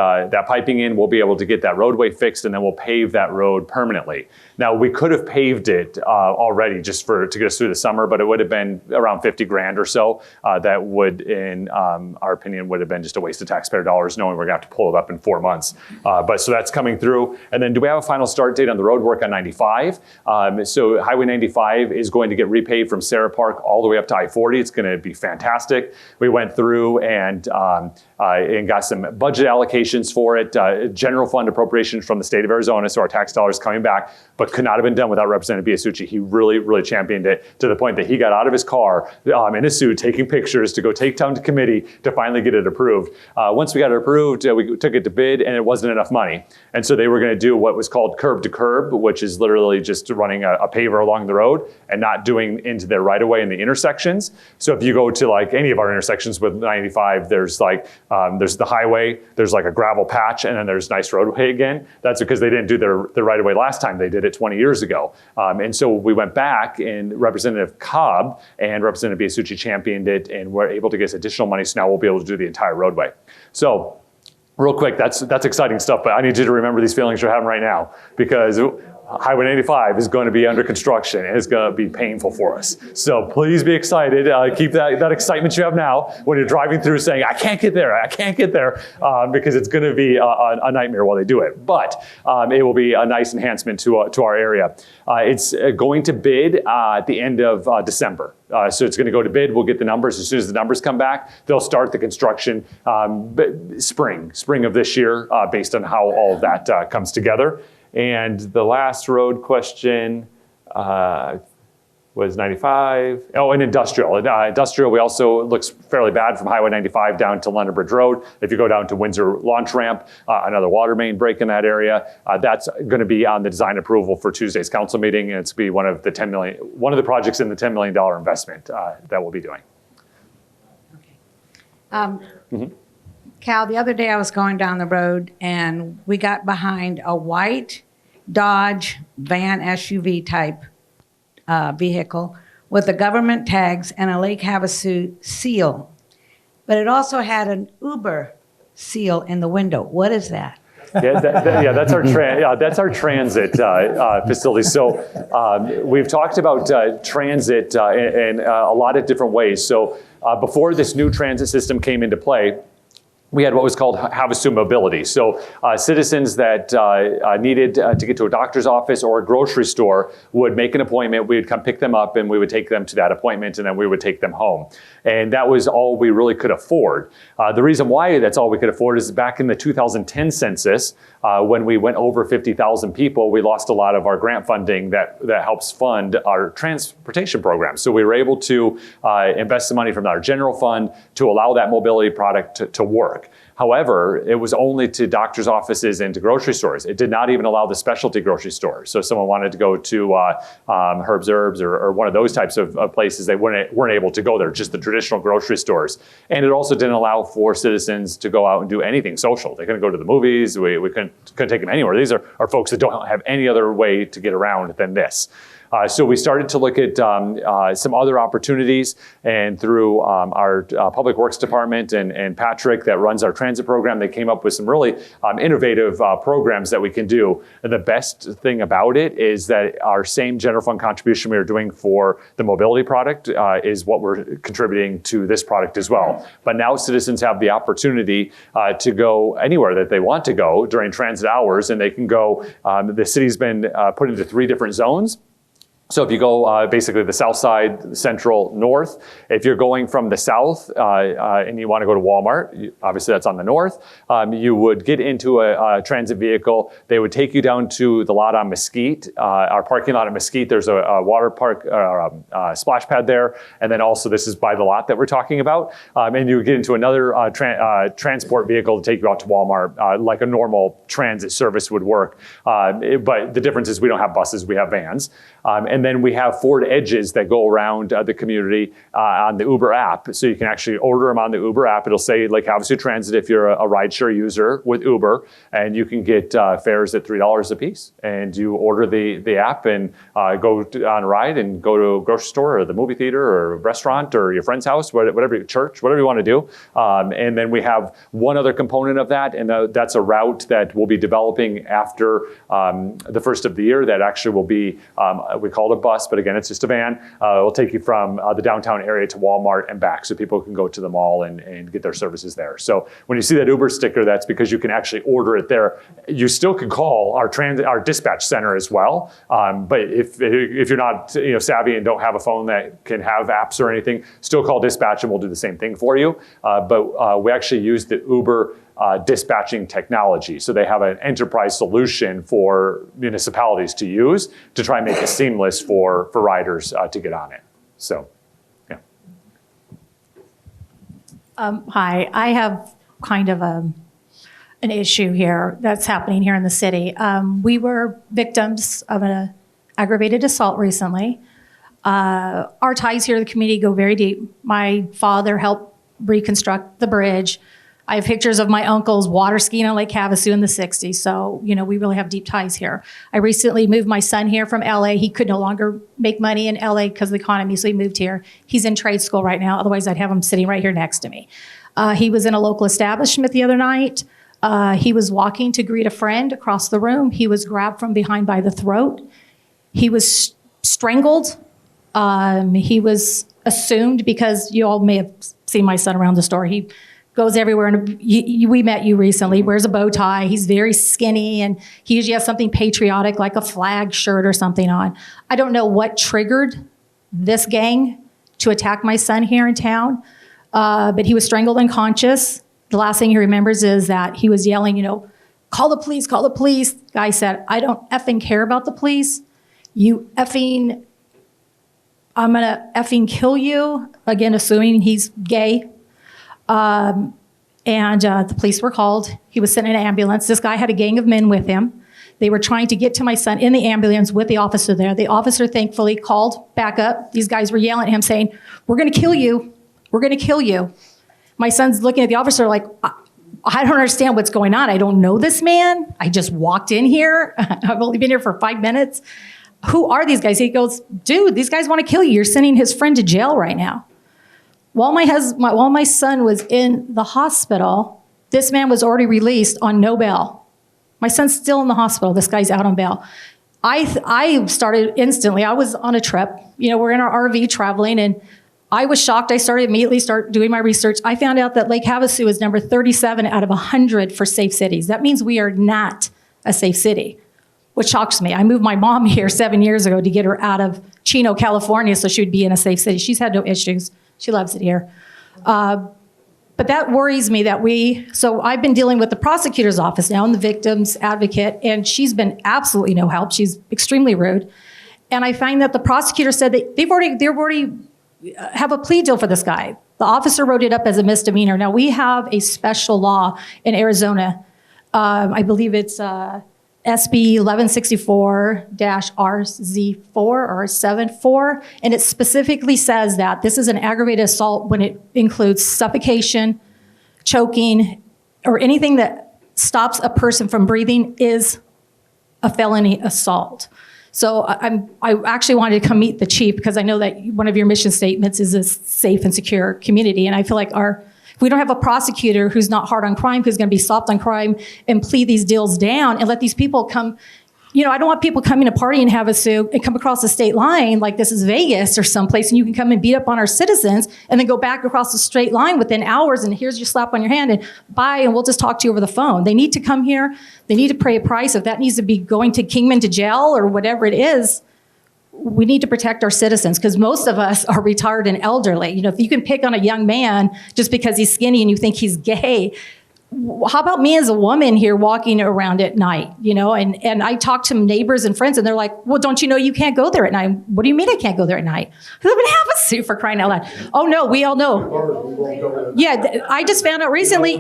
piping in, we'll be able to get that roadway fixed, and then we'll pave that road permanently. Now, we could have paved it already just to get us through the summer, but it would have been around 50 grand or so. That would, in our opinion, would have been just a waste of taxpayer dollars, knowing we're gonna have to pull it up in 4 months. But so that's coming through. And then do we have a final start date on the road work on 95? So Highway 95 is going to get repaved from Sarah Park all the way up to I-40. It's gonna be fantastic. We went through and got some budget allocations for it, general fund appropriations from the state of Arizona, so our tax dollars coming back, but could not have been done without Representative Biasucci. He really, really championed it to the point that he got out of his car in a suit, taking pictures to go take down to committee to finally get it approved. Once we got it approved, we took it to bid, and it wasn't enough money. And so they were gonna do what was called curb to curb, which is literally just running a paver along the road and not doing into their right of way in the intersections. So if you go to like any of our intersections with 95, there's like, there's the highway, there's like a gravel patch, and then there's nice roadway again. That's because they didn't do their right of way last time. They did it 20 years ago. And so we went back, and Representative Cobb and Representative Biasucci championed it, and were able to get us additional money. So now we'll be able to do the entire roadway. So real quick, that's exciting stuff, but I need you to remember these feelings you're having right now, because Highway 95 is going to be under construction, and it's going to be painful for us. So please be excited. Keep that excitement you have now when you're driving through saying, I can't get there, because it's going to be a nightmare while they do it. But it will be a nice enhancement to our area. It's going to bid at the end of December. So it's going to go to bid. We'll get the numbers. As soon as the numbers come back, they'll start the construction spring of this year, based on how all of that comes together. And the last road question was 95. Oh, and industrial. Industrial, we also, it looks fairly bad from Highway 95 down to London Bridge Road. If you go down to Windsor Launch Ramp, another water main break in that area. That's going to be on the design approval for Tuesday's council meeting. And it's going to be one of the projects in the $10 million investment that we'll be doing. Okay. Cal, the other day I was going down the road, and we got behind a white Dodge van SUV type vehicle with the government tags and a Lake Havasu seal. But it also had an Uber seal in the window. What is that? That's our transit facility. So we've talked about transit in a lot of different ways. So before this new transit system came into play, we had what was called Havasu mobility. So citizens that needed to get to a doctor's office or a grocery store would make an appointment. We would come pick them up and we would take them to that appointment and then we would take them home. And that was all we really could afford. The reason why that's all we could afford is back in the 2010 census, when we went over 50,000 people, we lost a lot of our grant funding that helps fund our transportation program. So we were able to invest some money from our general fund to allow that mobility product to work. However, it was only to doctor's offices and to grocery stores. It did not even allow the specialty grocery stores. So if someone wanted to go to Herbs or one of those types of places, they weren't able to go there, just the traditional grocery stores. And it also didn't allow for citizens to go out and do anything social. They couldn't go to the movies. We couldn't take them anywhere. These are folks that don't have any other way to get around than this. So we started to look at some other opportunities, and through our Public Works Department and Patrick that runs our transit program, they came up with some really innovative programs that we can do. And the best thing about it is that our same general fund contribution we were doing for the mobility product is what we're contributing to this product as well. But now citizens have the opportunity to go anywhere that they want to go during transit hours, and they can go, the city's been put into 3 different zones. So if you go basically the south side, central, north, if you're going from the south and you want to go to Walmart, obviously that's on the north, you would get into a transit vehicle. They would take you down to the lot on Mesquite, our parking lot at Mesquite. There's a water park, splash pad there. And then also this is by the lot that we're talking about. And you would get into another transport vehicle to take you out to Walmart like a normal transit service would work. But the difference is we don't have buses, we have vans. And then we have Ford Edges that go around the community on the Uber app. So you can actually order them on the Uber app. It'll say Lake Havasu Transit if you're a rideshare user with Uber, and you can get fares at $3 a piece. And you order the app and go on a ride and go to a grocery store or the movie theater or a restaurant or your friend's house, whatever, church, whatever you want to do. And then we have one other component of that, and that's a route that we'll be developing after the first of the year that actually will be, we call it a bus, but again, it's just a van. It will take you from the downtown area to Walmart and back so people can go to the mall and get their services there. So when you see that Uber sticker, that's because you can actually order it there. You still can call our dispatch center as well. But if you're not savvy and don't have a phone that can have apps or anything, still call dispatch and we'll do the same thing for you. But we actually use the Uber dispatching technology. So they have an enterprise solution for municipalities to use to try and make it seamless for riders to get on it. So, yeah. Hi, I have kind of an issue here that's happening here in the city. We were victims of an aggravated assault recently. Our ties here to the community go very deep. My father helped reconstruct the bridge. I have pictures of my uncles water skiing on Lake Havasu in the 60s. So, we really have deep ties here. I recently moved my son here from LA. He could no longer make money in LA because of the economy, so he moved here. He's in trade school right now. Otherwise, I'd have him sitting right here next to me. He was in a local establishment the other night. He was walking to greet a friend across the room. He was grabbed from behind by the throat. He was strangled. He was assumed, because you all may have seen my son around the store. He goes everywhere, and we met you recently, wears a bow tie, he's very skinny, and he usually has something patriotic like a flag shirt or something on. I don't know what triggered this gang to attack my son here in town, but he was strangled unconscious. The last thing he remembers is that he was yelling, call the police, call the police. The guy said, I don't effing care about the police. I'm gonna effing kill you. Again, assuming he's gay. And the police were called. He was sent in an ambulance. This guy had a gang of men with him. They were trying to get to my son in the ambulance with the officer there. The officer thankfully called back up. These guys were yelling at him saying, we're going to kill you. We're going to kill you. My son's looking at the officer like, I don't understand what's going on. I don't know this man. I just walked in here. I've only been here for 5 minutes. Who are these guys? He goes, dude, these guys want to kill you. You're sending his friend to jail right now. While my son was in the hospital, this man was already released on no bail. My son's still in the hospital. This guy's out on bail. I started instantly. I was on a trip. We're in our RV traveling, and I was shocked. I immediately start doing my research. I found out that Lake Havasu is number 37 out of 100 for safe cities. That means we are not a safe city, which shocks me. I moved my mom here 7 years ago to get her out of Chino, California, so she would be in a safe city. She's had no issues. She loves it here. But that worries me so I've been dealing with the prosecutor's office now and the victim's advocate, and she's been absolutely no help. She's extremely rude. And I find that the prosecutor said that they've already have a plea deal for this guy. The officer wrote it up as a misdemeanor. Now, we have a special law in Arizona. I believe it's SB 1164-RZ4 or 74, and it specifically says that this is an aggravated assault when it includes suffocation, choking, or anything that stops a person from breathing is a felony assault. So I actually wanted to come meet the chief because I know that one of your mission statements is a safe and secure community, and I feel like if we don't have a prosecutor who's not hard on crime, who's going to be soft on crime and plead these deals down and let these people come, I don't want people coming to party in Havasu and come across the state line like this is Vegas or someplace and you can come and beat up on our citizens and then go back across the straight line within hours and here's your slap on your hand and bye and we'll just talk to you over the phone. They need to come here. They need to pay a price. If that needs to be going to Kingman to jail or whatever it is, we need to protect our citizens because most of us are retired and elderly. If you can pick on a young man just because he's skinny and you think he's gay, how about me as a woman here walking around at night, And I talk to neighbors and friends and they're like, well, don't you know you can't go there at night? What do you mean I can't go there at night? I live in Havasu for crying out loud. Oh no, we all know. Yeah, I just found out recently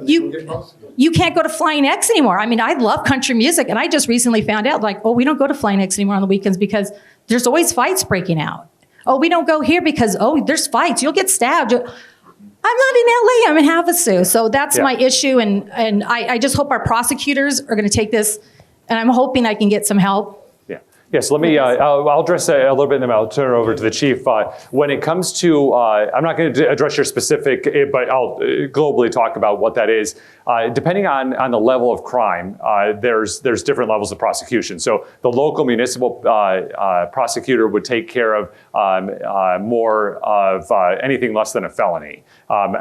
you can't go to Flying X anymore. I mean, I love country music and I just recently found out we don't go to Flying X anymore on the weekends because there's always fights breaking out. Oh, we don't go here because, there's fights. You'll get stabbed. I'm not in LA, I'm in Havasu. So that's my issue. And I just hope our prosecutors are going to take this, and I'm hoping I can get some help. Yes, let me, I'll address a little bit and then I'll turn it over to the chief. When it comes to, I'm not going to address your specific, but I'll globally talk about what that is. Depending on the level of crime, there's different levels of prosecution. So the local municipal prosecutor would take care of more of anything less than a felony.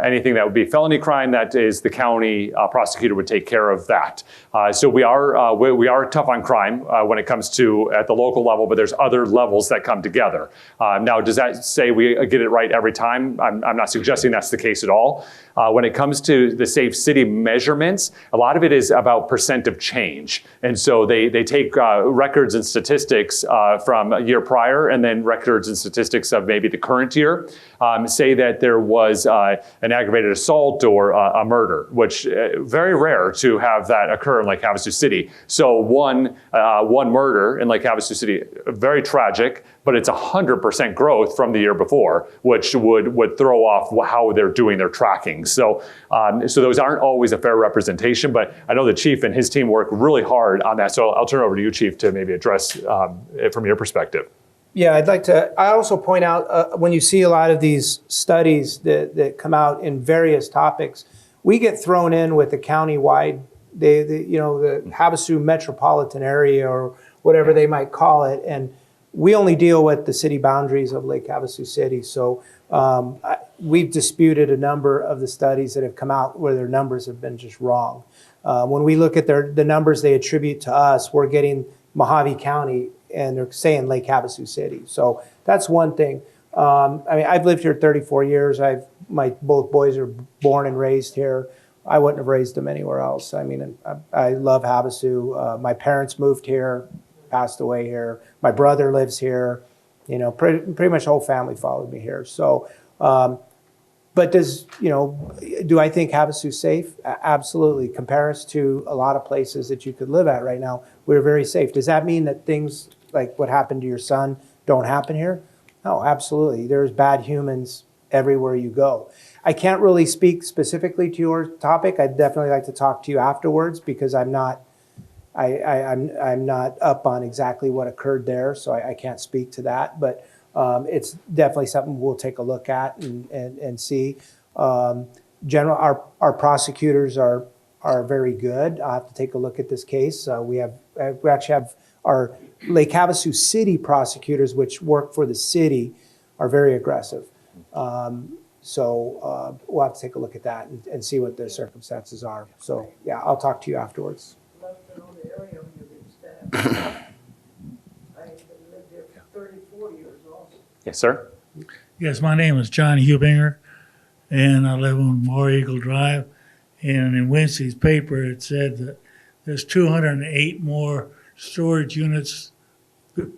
Anything that would be felony crime, that is the county prosecutor would take care of that. So we are tough on crime when it comes to at the local level, but there's other levels that come together. Now, does that say we get it right every time? I'm not suggesting that's the case at all. When it comes to the safe city measurements, a lot of it is about percent of change. And so they take records and statistics from a year prior and then records and statistics of maybe the current year. Say that there was an aggravated assault or a murder, which very rare to have that occur in Lake Havasu City. So one murder in Lake Havasu City, very tragic, but it's 100% growth from the year before, which would throw off how they're doing their tracking. So those aren't always a fair representation, but I know the chief and his team work really hard on that. So I'll turn it over to you, Chief, to maybe address it from your perspective. Yeah, I also point out when you see a lot of these studies that come out in various topics, we get thrown in with the county-wide, the Havasu metropolitan area or whatever they might call it, and we only deal with the city boundaries of Lake Havasu City. So we've disputed a number of the studies that have come out where their numbers have been just wrong. When we look at the numbers they attribute to us, we're getting Mojave County and they're saying Lake Havasu City. So that's one thing. I've lived here 34 years. My both boys are born and raised here. I wouldn't have raised them anywhere else. I love Havasu. My parents moved here, passed away here. My brother lives here. Pretty much the whole family followed me here. So, but do I think Havasu's safe? Absolutely. Compare us to a lot of places that you could live at right now. We're very safe. Does that mean that things like what happened to your son don't happen here? No, absolutely. There's bad humans everywhere you go. I can't really speak specifically to your topic. I'd definitely like to talk to you afterwards because I'm not up on exactly what occurred there, so I can't speak to that. But it's definitely something we'll take a look at and see. Our prosecutors are are very good. I'll have to take a look at this case. We actually have our Lake Havasu City prosecutors, which work for the city, are very aggressive. So we'll have to take a look at that and see what the circumstances are. So yeah, I'll talk to you afterwards. Yes, sir. Yes, my name is John Hubinger, and I live on War Eagle Drive. And in Wednesday's paper, it said that there's 208 more storage units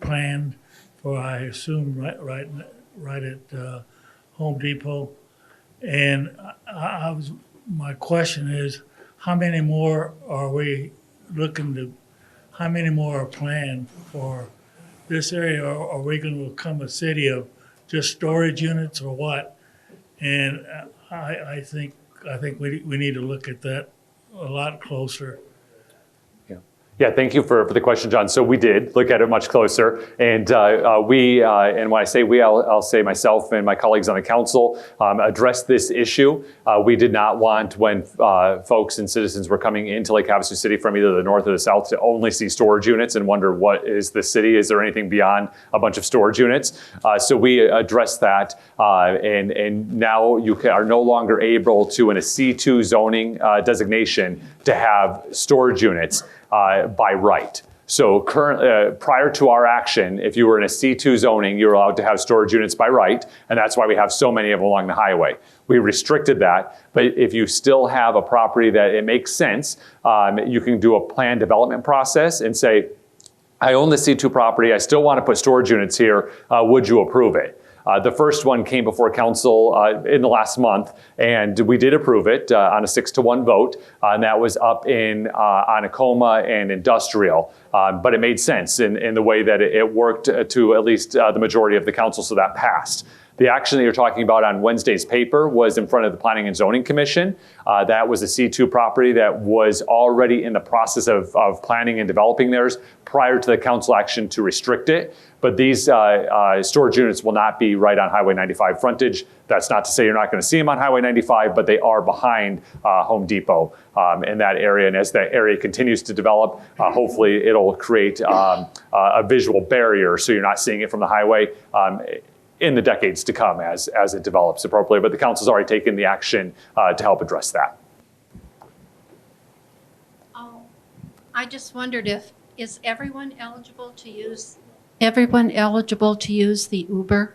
planned for, I assume, right at Home Depot. And my question is, how many more are we looking to? How many more are planned for this area? Or are we going to become a city of just storage units, or what? And I think we need to look at that a lot closer. Yeah, thank you for the question, John. So we did look at it much closer, and and when I say we, I'll say myself and my colleagues on the council addressed this issue. We did not want, when folks and citizens were coming into Lake Havasu City from either the north or the south, to only see storage units and wonder, what is the city? Is there anything beyond a bunch of storage units? So we addressed that, and now you are no longer able to, in a C2 zoning designation, to have storage units by right. So prior to our action, if you were in a C2 zoning, you're allowed to have storage units by right, and that's why we have so many of them along the highway. We restricted that, but if you still have a property that it makes sense, you can do a plan development process and say, I own the C2 property, I still want to put storage units here, would you approve it? The first one came before council in the last month, and we did approve it on a 6-1 vote, and that was up in Onacoma and Industrial. But it made sense in the way that it worked to at least the majority of the council, so that passed. The action that you're talking about on Wednesday's paper was in front of the Planning and Zoning Commission. That was a C2 property that was already in the process of planning and developing theirs prior to the council action to restrict it. But these storage units will not be right on Highway 95 frontage. That's not to say you're not going to see them on Highway 95, but they are behind Home Depot in that area. And as that area continues to develop, hopefully it'll create a visual barrier so you're not seeing it from the highway in the decades to come as it develops appropriately. But the council's already taken the action to help address that. I just wondered, is everyone eligible to use the Uber?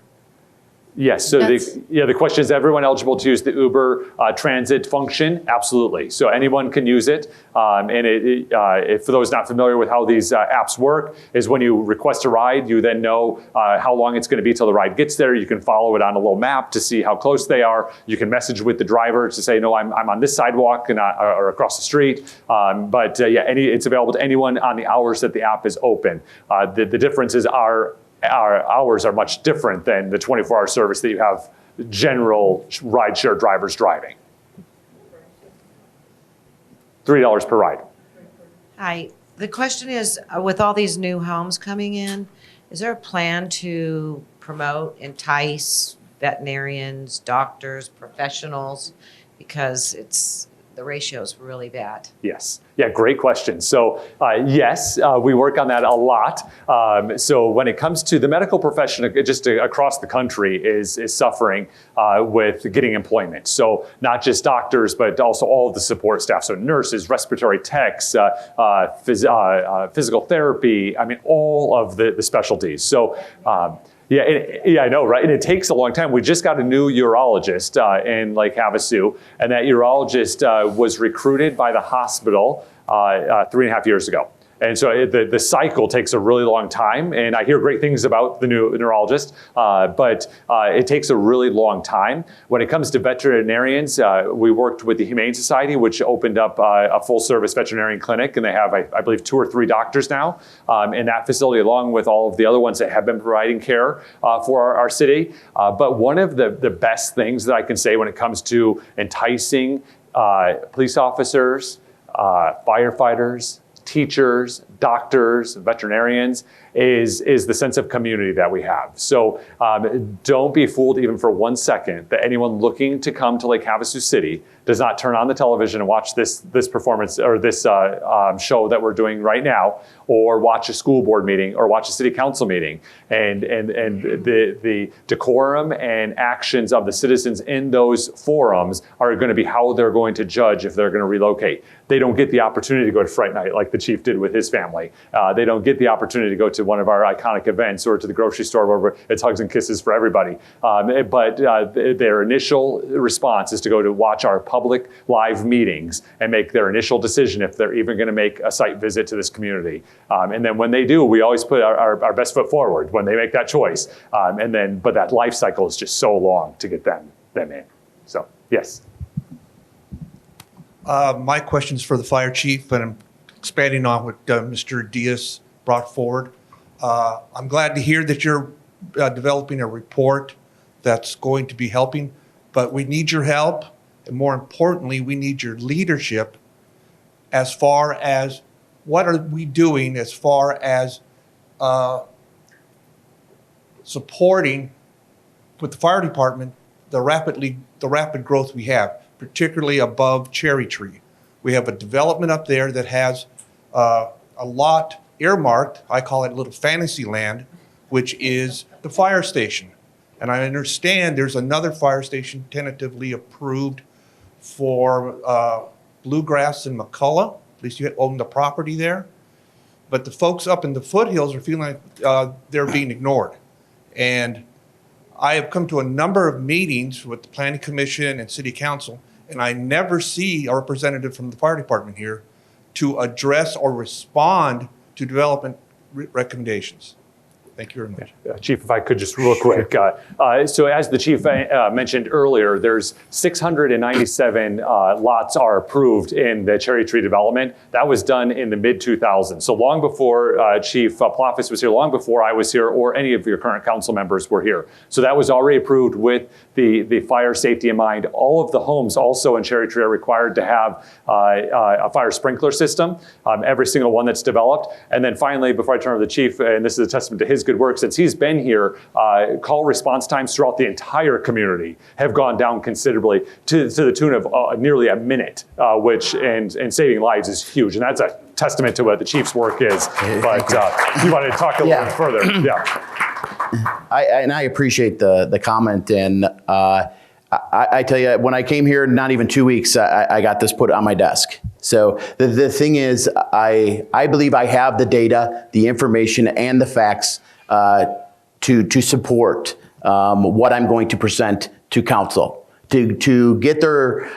Yes, so the question is, everyone eligible to use the Uber transit function? Absolutely. So anyone can use it. And if for those not familiar with how these apps work, is when you request a ride, you then know how long it's going to be till the ride gets there. You can follow it on a little map to see how close they are. You can message with the driver to say, no, I'm on this sidewalk and or across the street. It's available to anyone on the hours that the app is open. The differences are our hours are much different than the 24-hour service that you have general rideshare drivers driving. $3 per ride. Hi. The question is, with all these new homes coming in, is there a plan to promote, entice veterinarians, doctors, professionals? Because the ratio is really bad. Yes. Yeah, great question. So yes, we work on that a lot. So when it comes to the medical profession, just across the country is suffering with getting employment. So not just doctors, but also all of the support staff. So nurses, respiratory techs, physical therapy, I mean, all of the specialties. So yeah, I know, right? And it takes a long time. We just got a new urologist in Lake Havasu, and that urologist was recruited by the hospital 3.5 years ago. And so the cycle takes a really long time, and I hear great things about the new neurologist, but it takes a really long time. When it comes to veterinarians, we worked with the Humane Society, which opened up a full-service veterinarian clinic, and they have, I believe, 2 or 3 doctors now in that facility, along with all of the other ones that have been providing care for our city. But one of the best things that I can say when it comes to enticing police officers, firefighters, teachers, doctors, veterinarians, is the sense of community that we have. So don't be fooled even for 1 second that anyone looking to come to Lake Havasu City does not turn on the television and watch this performance or this show that we're doing right now, or watch a school board meeting or watch a city council meeting. And the decorum and actions of the citizens in those forums are going to be how they're going to judge if they're going to relocate. They don't get the opportunity to go to Fright Night like the chief did with his family. They don't get the opportunity to go to one of our iconic events or to the grocery store where it's hugs and kisses for everybody. But their initial response is to go to watch our public live meetings and make their initial decision if they're even going to make a site visit to this community. And then when they do, we always put our best foot forward when they make that choice. But that life cycle is just so long to get them in. So, yes. My question's for the fire chief, and I'm expanding on what Mr. Diaz brought forward. I'm glad to hear that you're developing a report that's going to be helping, but we need your help, and more importantly, we need your leadership as far as what are we doing as far as supporting with the fire department the rapid growth we have, particularly above Cherry Tree. We have a development up there that has a lot earmarked, I call it little fantasy land, which is the fire station. And I understand there's another fire station tentatively approved for Bluegrass and McCullough. At least you own the property there. But the folks up in the foothills are feeling like they're being ignored. And I have come to a number of meetings with the Planning Commission and City Council, and I never see a representative from the fire department here to address or respond to development recommendations. Thank you very much. Chief, if I could just real quick. So as the chief mentioned earlier, there's 697 lots are approved in the Cherry Tree development. That was done in the mid-2000s. So long before Chief Pilafas was here, long before I was here, or any of your current council members were here. So that was already approved with the fire safety in mind. All of the homes also in Cherry Tree are required to have a fire sprinkler system, every single one that's developed. And then finally, before I turn over to the chief, and this is a testament to his good work since he's been here, call response times throughout the entire community have gone down considerably to the tune of nearly a minute, which and saving lives is huge. And that's a testament to what the chief's work is. But you wanted to talk a little bit further. Yeah. I appreciate the comment, and I tell you, when I came here, not even 2 weeks, I got this put on my desk. So the thing is, I believe I have the data, the information, and the facts to support what I'm going to present to council, to get their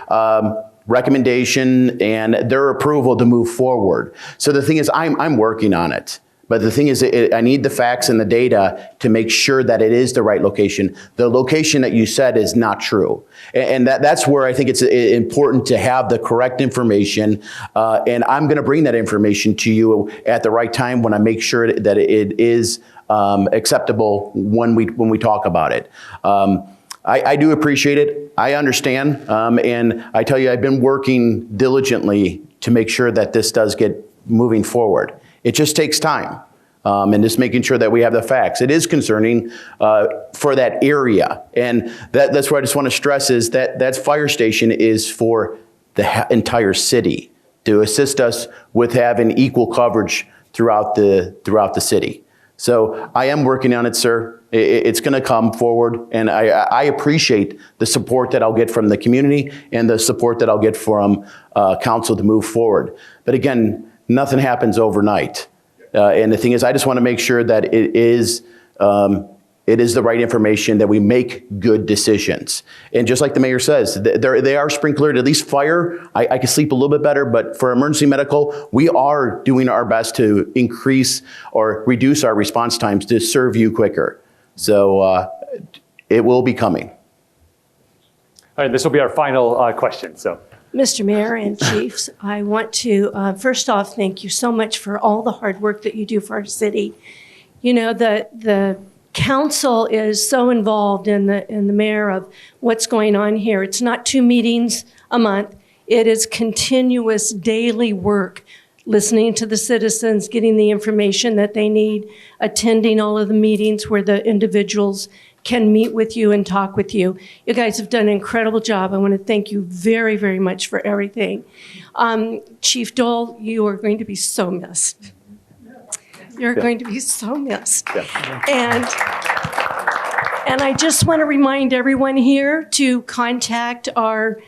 recommendation and their approval to move forward. So the thing is, I'm working on it. But the thing is, I need the facts and the data to make sure that it is the right location. The location that you said is not true. And that's where I think it's important to have the correct information. And I'm going to bring that information to you at the right time when I make sure that it is acceptable when we talk about it. I do appreciate it. I understand. And I tell you, I've been working diligently to make sure that this does get moving forward. It just takes time, and just making sure that we have the facts. It is concerning for that area, and that's what I just want to stress is that fire station is for the entire city to assist us with having equal coverage throughout the city. So I am working on it, sir. It's going to come forward, and I appreciate the support that I'll get from the community and the support that I'll get from council to move forward. But again, nothing happens overnight. And the thing is, I just want to make sure that it is the right information, that we make good decisions. And just like the mayor says, they are sprinklered, at least fire. I can sleep a little bit better, but for emergency medical, we are doing our best to increase or reduce our response times to serve you quicker. So it will be coming. All right, this will be our final question. So. Mr. Mayor and Chiefs, I want to first off thank you so much for all the hard work that you do for our city. You know, the council is so involved in the mayor of what's going on here. It's not 2 meetings a month. It is continuous daily work listening to the citizens, getting the information that they need, attending all of the meetings where the individuals can meet with you and talk with you. You guys have done an incredible job. I want to thank you very, very much for everything. Chief Doyle, you are going to be so missed. You're going to be so missed. And I just want to remind everyone here to contact our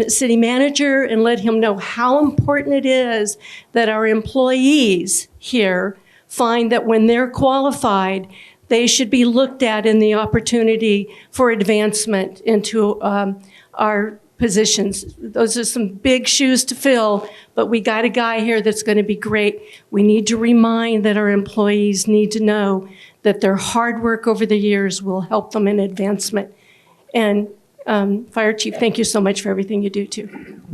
city manager and let him know how important it is that our employees here find that when they're qualified, they should be looked at in the opportunity for advancement into our positions. Those are some big shoes to fill, but we got a guy here that's going to be great. We need to remind that our employees need to know that their hard work over the years will help them in advancement. And Fire Chief, thank you so much for everything you do too.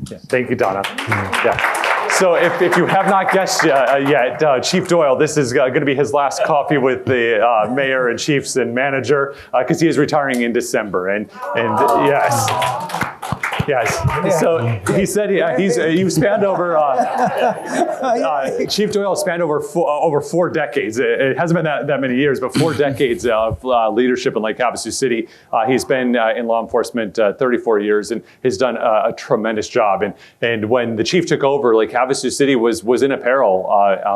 Yeah. Thank you, Donna. Yeah. So if you have not guessed yet, Chief Doyle, this is going to be his last coffee with the mayor and chiefs and manager because he is retiring in December. And yes. Yes. So he said he spanned over, Chief Doyle spanned over 4 decades. It hasn't been that many years, but 4 decades of leadership in Lake Havasu City. He's been in law enforcement 34 years and has done a tremendous job. And when the chief took over, Lake Havasu City was in peril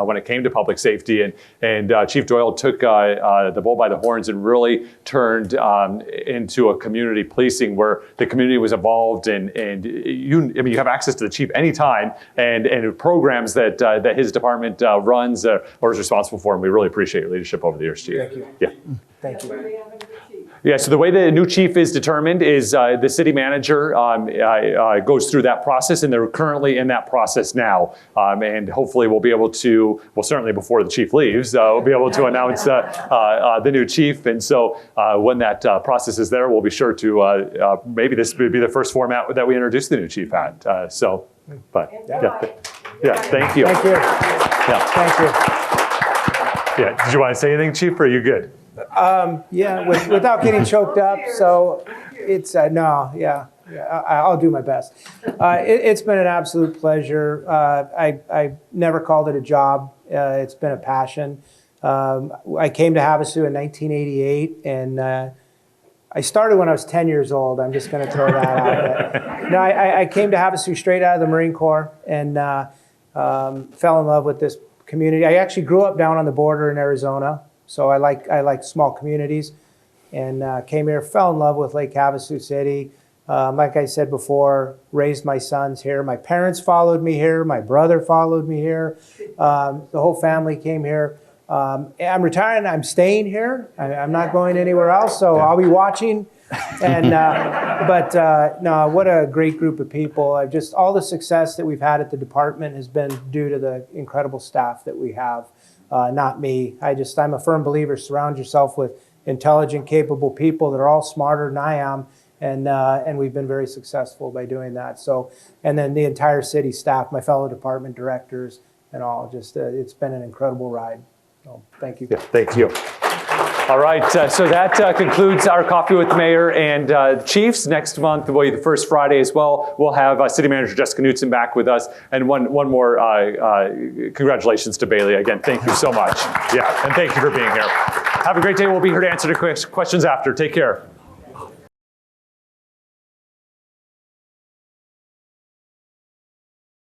when it came to public safety. And Chief Doyle took the bull by the horns and really turned into a community policing where the community was involved and you have access to the chief anytime and programs that his department runs or is responsible for. And we really appreciate your leadership over the years, Chief. Thank you. Yeah. Thank you. Yeah, so the way the new chief is determined is the city manager goes through that process, and they're currently in that process now. And hopefully we'll be able to, well, certainly before the chief leaves, we'll be able to announce the new chief. And so when that process is there, we'll be sure to, maybe this would be the first format that we introduce the new chief at. Yeah, thank you. Thank you. Yeah. Thank you. Yeah, did you want to say anything, Chief, or are you good? Without getting choked up, so it's, I'll do my best. It's been an absolute pleasure. I never called it a job. It's been a passion. I came to Havasu in 1988, and I started when I was 10 years old. I'm just going to throw that out there. No, I came to Havasu straight out of the Marine Corps and fell in love with this community. I actually grew up down on the border in Arizona. So I like small communities, and came here, fell in love with Lake Havasu City. Like I said before, raised my sons here. My parents followed me here. My brother followed me here. The whole family came here. I'm retiring. I'm staying here. I'm not going anywhere else. So I'll be watching. And no, what a great group of people. All the success that we've had at the department has been due to the incredible staff that we have. Not me. I'm a firm believer, surround yourself with intelligent, capable people that are all smarter than I am, and we've been very successful by doing that. So, and then the entire city staff, my fellow department directors and all, it's been an incredible ride. So, thank you. Yeah, thank you. All right, so that concludes our Coffee with the Mayor and Chiefs. Next month will be the first Friday as well. We'll have City Manager Jessica Knutson back with us. And one more congratulations to Bailey. Again, thank you so much. Yeah, and thank you for being here. Have a great day. We'll be here to answer the questions after. Take care.